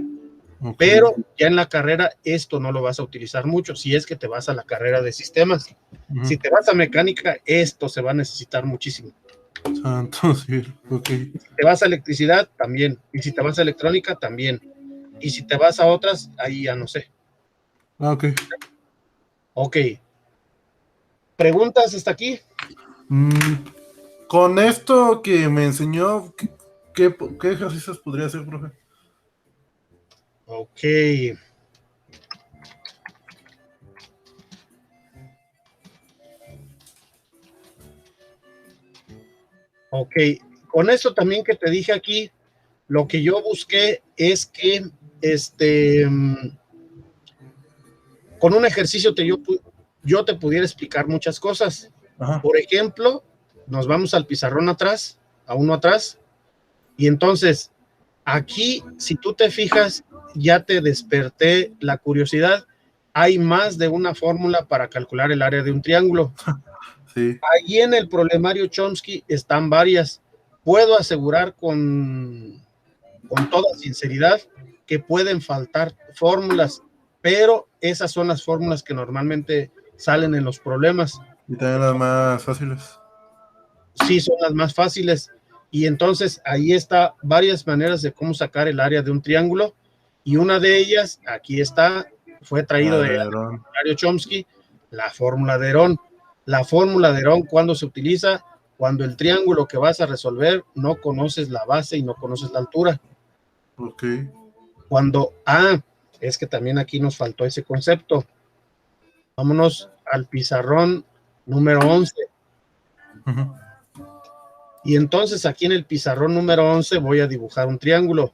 Okay. Pero ya en la carrera esto no lo vas a utilizar mucho, si es que te vas a la carrera de sistemas. Si te vas a mecánica, esto se va a necesitar muchísimo. Entonces, okay. Si te vas a electricidad, también. Y si te vas a electrónica, también. Y si te vas a otras, ahí ya no sé. Ok. Ok. ¿Preguntas hasta aquí? Con esto que me enseñó, ¿qué ejercicios podría hacer, profe? Ok. Ok. Con esto también que te dije aquí, lo que yo busqué es que con un ejercicio yo te pudiera explicar muchas cosas. Ajá. Por ejemplo, nos vamos al pizarrón atrás, a uno atrás, y entonces aquí, si tú te fijas, ya te desperté la curiosidad. Hay más de una fórmula para calcular el área de un triángulo. Sí. Allí en el problemario Chomsky están varias. Puedo asegurar con toda sinceridad que pueden faltar fórmulas, pero esas son las fórmulas que normalmente salen en los problemas. Y también las más fáciles. Sí, son las más fáciles. Y entonces ahí está varias maneras de cómo sacar el área de un triángulo, y una de ellas, aquí está, fue traído de Mario Chomsky, la fórmula de Herón. La fórmula de Herón, ¿cuándo se utiliza? Cuando el triángulo que vas a resolver no conoces la base y no conoces la altura. Ok. Cuando, es que también aquí nos faltó ese concepto. Vámonos al pizarrón número 11. Uh-huh. Y entonces aquí en el pizarrón número 11 voy a dibujar un triángulo.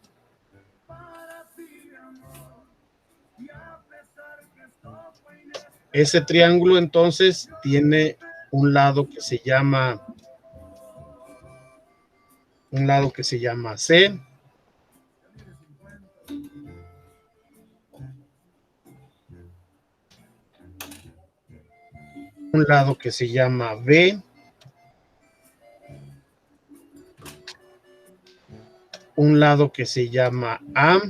Ese triángulo entonces tiene un lado que se llama C. Un lado que se llama B. Un lado que se llama A.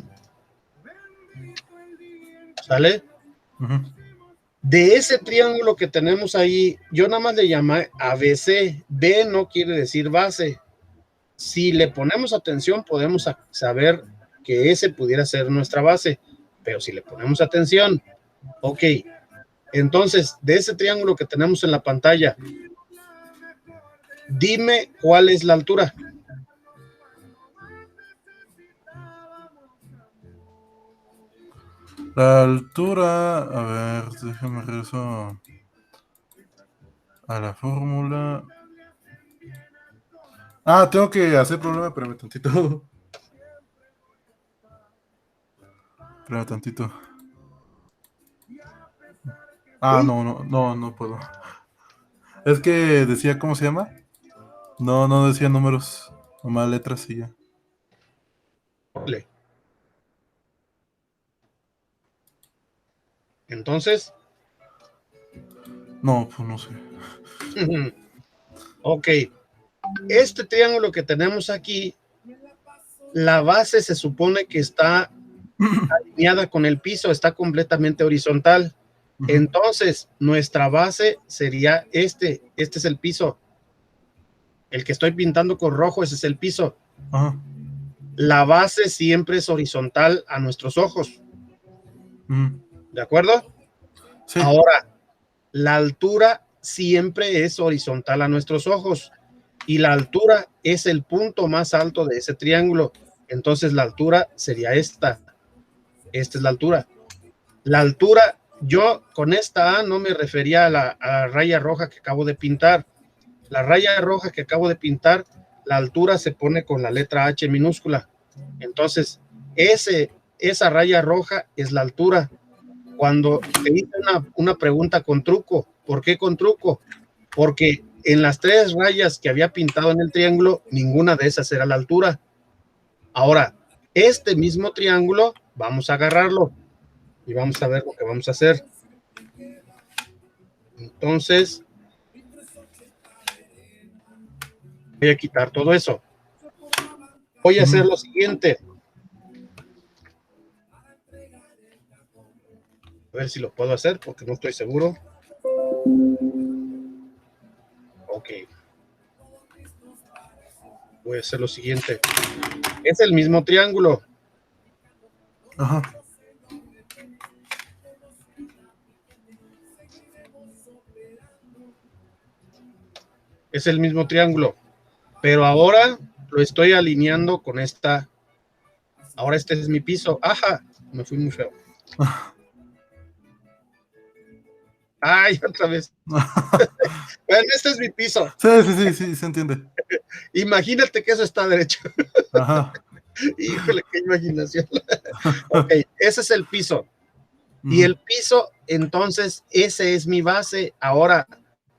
¿Sale? Uh-huh. De ese triángulo que tenemos ahí, yo nada más le llamé ABC. B no quiere decir base. Si le ponemos atención, podemos saber que ese pudiera ser nuestra base. Pero si le ponemos atención, ok. Entonces, de ese triángulo que tenemos en la pantalla, dime cuál es la altura. La altura, a ver, déjame regreso a la fórmula. Tengo que hacer problema, espérame tantito. Espérame tantito. ¿Sí? No puedo. Es que decía, ¿cómo se llama? No decía números, nomás letras y ya. Órale. Entonces, No, pues no sé. ok, este triángulo que tenemos aquí, la base se supone que está alineada con el piso, está completamente horizontal. Entonces, nuestra base sería este es el piso. El que estoy pintando con rojo, ese es el piso. Ajá. La base siempre es horizontal a nuestros ojos. ¿De acuerdo? Sí. Ahora, la altura siempre es horizontal a nuestros ojos y la altura es el punto más alto de ese triángulo. Entonces la altura sería esta. Esta es la altura. La altura, yo con esta A no me refería a la raya roja que acabo de pintar. La raya roja que acabo de pintar, la altura se pone con la letra H minúscula. Entonces, esa raya roja es la altura. Cuando te hice una pregunta con truco, ¿por qué con truco? Porque en las 3 rayas que había pintado en el triángulo, ninguna de esas era la altura. Ahora, este mismo triángulo, vamos a agarrarlo y vamos a ver lo que vamos a hacer. Entonces, voy a quitar todo eso. Voy a hacer lo siguiente. A ver si lo puedo hacer porque no estoy seguro. Ok. Voy a hacer lo siguiente. Es el mismo triángulo. Ajá. Es el mismo triángulo. Pero ahora lo estoy alineando con esta. Ahora este es mi piso. Ajá, me fui muy feo. Ay, otra vez. Bueno, este es mi piso. Sí, se entiende. Imagínate que eso está derecho. Ajá. Híjole, qué imaginación. Ok, ese es el piso. Y el piso, entonces, ese es mi base. Ahora,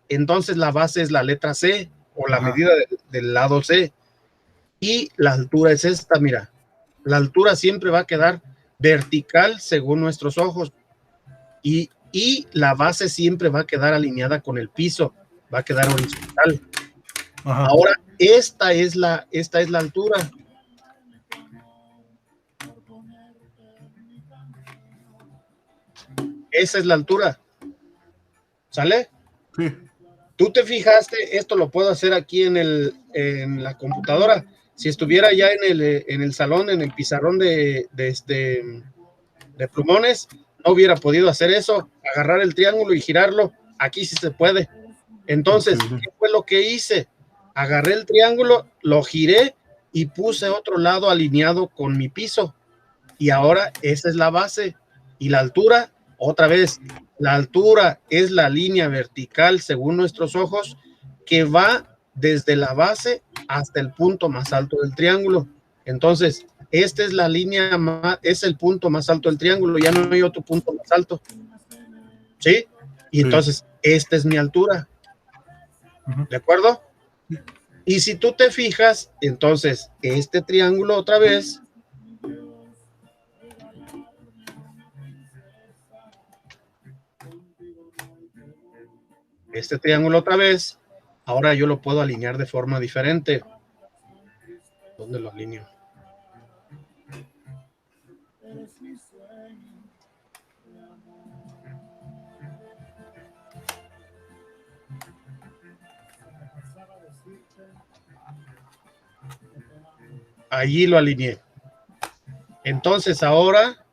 entonces la base es la letra C o la medida del lado C. Y la altura es esta, mira. La altura siempre va a quedar vertical según nuestros ojos. Y la base siempre va a quedar alineada con el piso. Va a quedar horizontal. Ajá. Ahora, esta es la altura. Esa es la altura. ¿Sale? Sí. Tú te fijaste, esto lo puedo hacer aquí en la computadora. Si estuviera ya en el salón, en el pizarrón de plumones, no hubiera podido hacer eso, agarrar el triángulo y girarlo. Aquí sí se puede. Entonces, Okay. ¿qué fue lo que hice? Agarré el triángulo, lo giré y puse otro lado alineado con mi piso. Y ahora esa es la base. Y la altura, otra vez, la altura es la línea vertical según nuestros ojos que va desde la base hasta el punto más alto del triángulo. Entonces, esta es la línea es el punto más alto del triángulo, ya no hay otro punto más alto. ¿Sí? Y entonces, esta es mi altura. ¿De acuerdo? Y si tú te fijas, entonces, este triángulo otra vez ahora yo lo puedo alinear de forma diferente. ¿Dónde lo alineo? Allí lo alineé. Entonces ahora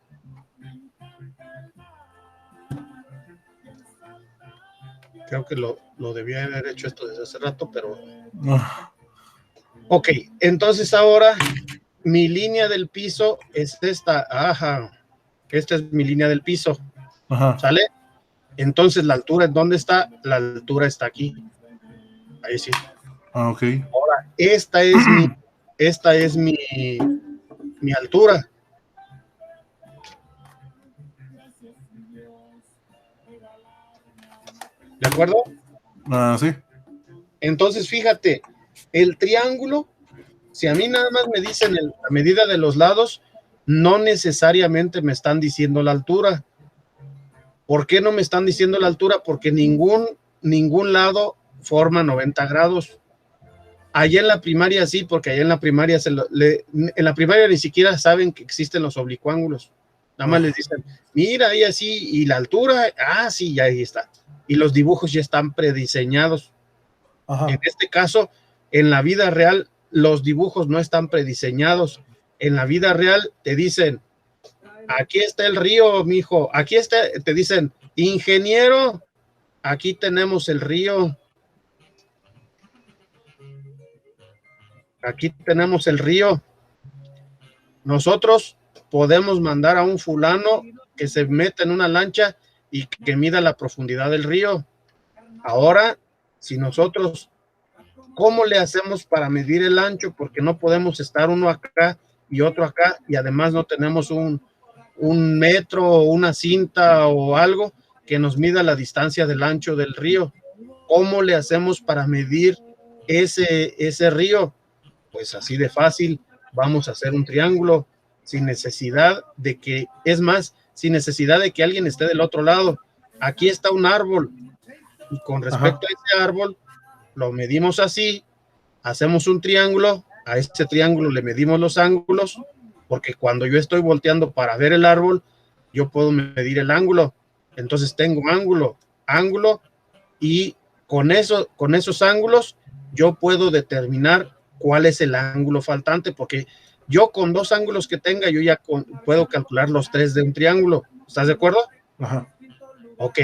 creo que lo debía haber hecho esto desde hace rato, pero ok, entonces ahora mi línea del piso es esta. Ajá, esta es mi línea del piso. Ajá. ¿Sale? Entonces la altura, ¿dónde está? La altura está aquí. Ahí sí. Ah, ok. Ahora, esta es mi altura. ¿De acuerdo? Ah, sí. Entonces, fíjate, el triángulo, si a mí nada más me dicen la medida de los lados, no necesariamente me están diciendo la altura. ¿Por qué no me están diciendo la altura? Porque ningún lado forma 90 grados. Allá en la primaria sí, porque allá en la primaria en la primaria ni siquiera saben que existen los oblicuángulos. Nada más les dicen, mira, ahí así, y la altura, sí, ya ahí está. Y los dibujos ya están prediseñados. Ajá. En este caso, en la vida real, los dibujos no están prediseñados. En la vida real te dicen, aquí está el río, mijo, aquí está, te dicen, ingeniero, aquí tenemos el río. Aquí tenemos el río. Nosotros podemos mandar a un fulano que se meta en una lancha y que mida la profundidad del río. Ahora, si nosotros, ¿cómo le hacemos para medir el ancho? Porque no podemos estar uno acá y otro acá, y además no tenemos un metro o una cinta o algo que nos mida la distancia del ancho del río. ¿Cómo le hacemos para medir ese río? Pues así de fácil, vamos a hacer un triángulo sin necesidad de que, es más, sin necesidad de que alguien esté del otro lado. Aquí está un árbol y con respecto a ese árbol, lo medimos así, hacemos un triángulo, a ese triángulo le medimos los ángulos, porque cuando yo estoy volteando para ver el árbol, yo puedo medir el ángulo. Entonces tengo ángulo, y con esos ángulos yo puedo determinar cuál es el ángulo faltante, porque yo con dos ángulos que tenga, yo ya puedo calcular los tres de un triángulo. ¿Estás de acuerdo? Ajá. Ok.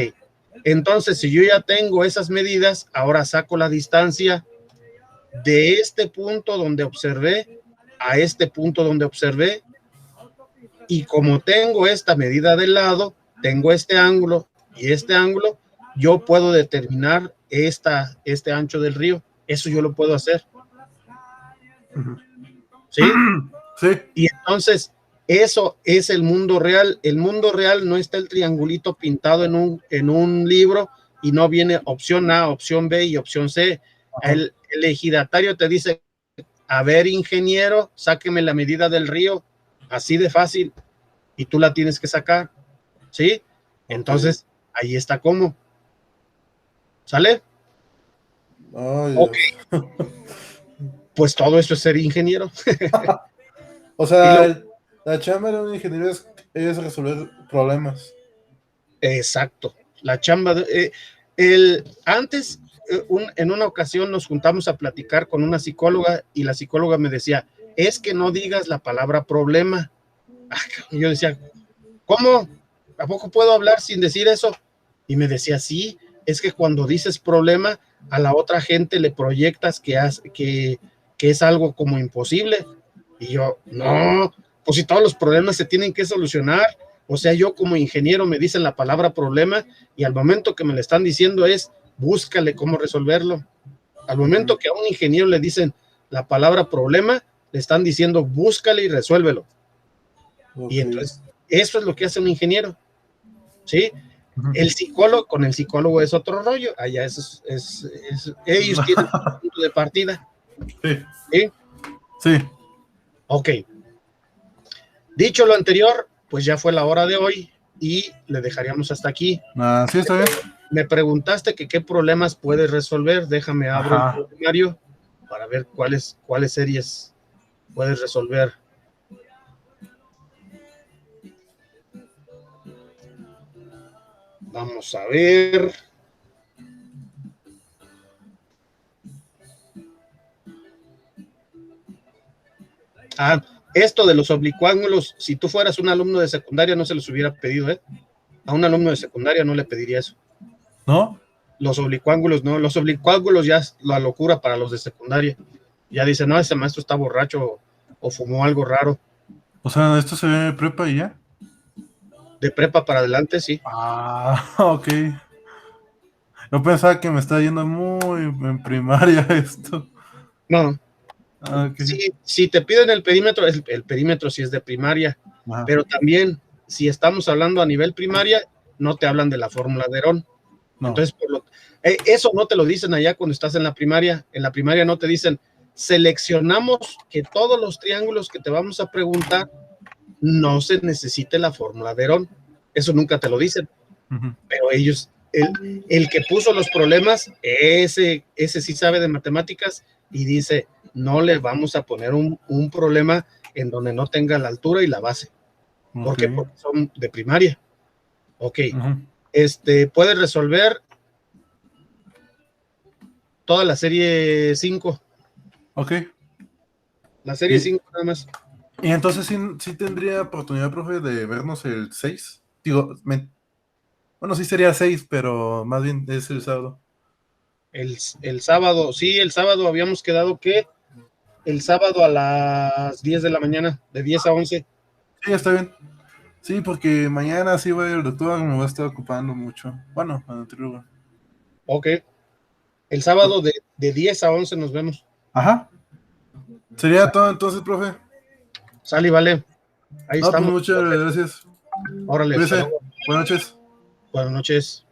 Entonces, si yo ya tengo esas medidas, ahora saco la distancia de este punto donde observé a este punto donde observé, y como tengo esta medida del lado, tengo este ángulo y este ángulo, yo puedo determinar este ancho del río. Eso yo lo puedo hacer. ¿Sí? Sí. Y entonces, eso es el mundo real. El mundo real no está el triangulito pintado en un libro y no viene opción A, opción B y opción C. El ejidatario te dice, a ver, ingeniero, sáqueme la medida del río, así de fácil, y tú la tienes que sacar, ¿sí? Entonces, ahí está cómo. ¿Sale? Ay, Ok, Dios. pues todo eso es ser ingeniero. O sea, la chamba de un ingeniero es resolver problemas. Exacto. La chamba. Antes, en una ocasión nos juntamos a platicar con una psicóloga y la psicóloga me decía, es que no digas la palabra problema. Y yo decía, ¿cómo? ¿A poco puedo hablar sin decir eso? Y me decía, sí, es que cuando dices problema, a la otra gente le proyectas que es algo como imposible. Y yo, no, pues si todos los problemas se tienen que solucionar. O sea, yo como ingeniero me dicen la palabra problema y al momento que me le están diciendo es, búscale cómo resolverlo. Al momento que a un ingeniero le dicen la palabra problema, le están diciendo, búscale y resuélvelo. Y entonces, eso es lo que hace un ingeniero, ¿sí? El psicólogo, con el psicólogo es otro rollo, allá ellos tienen un punto de partida. Sí. ¿Sí? Sí. Ok. Dicho lo anterior, pues ya fue la hora de hoy y le dejaríamos hasta aquí. Sí, está bien. Me preguntaste que qué problemas puedes resolver, déjame abro el problemario para ver cuáles series puedes resolver. Vamos a ver. Esto de los oblicuángulos, si tú fueras un alumno de secundaria no se los hubiera pedido, ¿eh? A un alumno de secundaria no le pediría eso. ¿No? Los oblicuángulos no, los oblicuángulos ya es la locura para los de secundaria. Ya dicen, no, ese maestro está borracho o fumó algo raro. O sea, ¿esto se ve de prepa y ya? De prepa para adelante, sí. Ok. Yo pensaba que me estaba yendo muy en primaria esto. No. Okay. Si te piden el perímetro sí es de primaria, Ajá. pero también si estamos hablando a nivel primaria, no te hablan de la fórmula de Herón. No. Entonces, eso no te lo dicen allá cuando estás en la primaria. En la primaria no te dicen, seleccionamos que todos los triángulos que te vamos a preguntar no se necesite la fórmula de Herón. Eso nunca te lo dicen. Pero ellos, el que puso los problemas, ese sí sabe de matemáticas y dice, no le vamos a poner un problema en donde no tenga la altura y la base. ¿Por qué? Porque son de primaria. Ok. Puedes resolver toda la serie 5. Ok. La serie 5 nada más. Y entonces sí tendría oportunidad, profe, de vernos el 6. Digo, bueno, sí sería 6, pero más bien es el sábado. El sábado, sí, el sábado habíamos quedado que el sábado a las 10 de la mañana, de 10 a 11. Sí, está bien. Sí, porque mañana sí va el doctor, me va a estar ocupando mucho. Bueno, a nutriólogo. Ok. El sábado de 10 a 11 nos vemos. Ajá. Sería todo entonces, profe. Sale, vale. Ahí No, pues estamos. muchas gracias. Órale, hasta Cuídese. luego. Buenas noches. Buenas noches.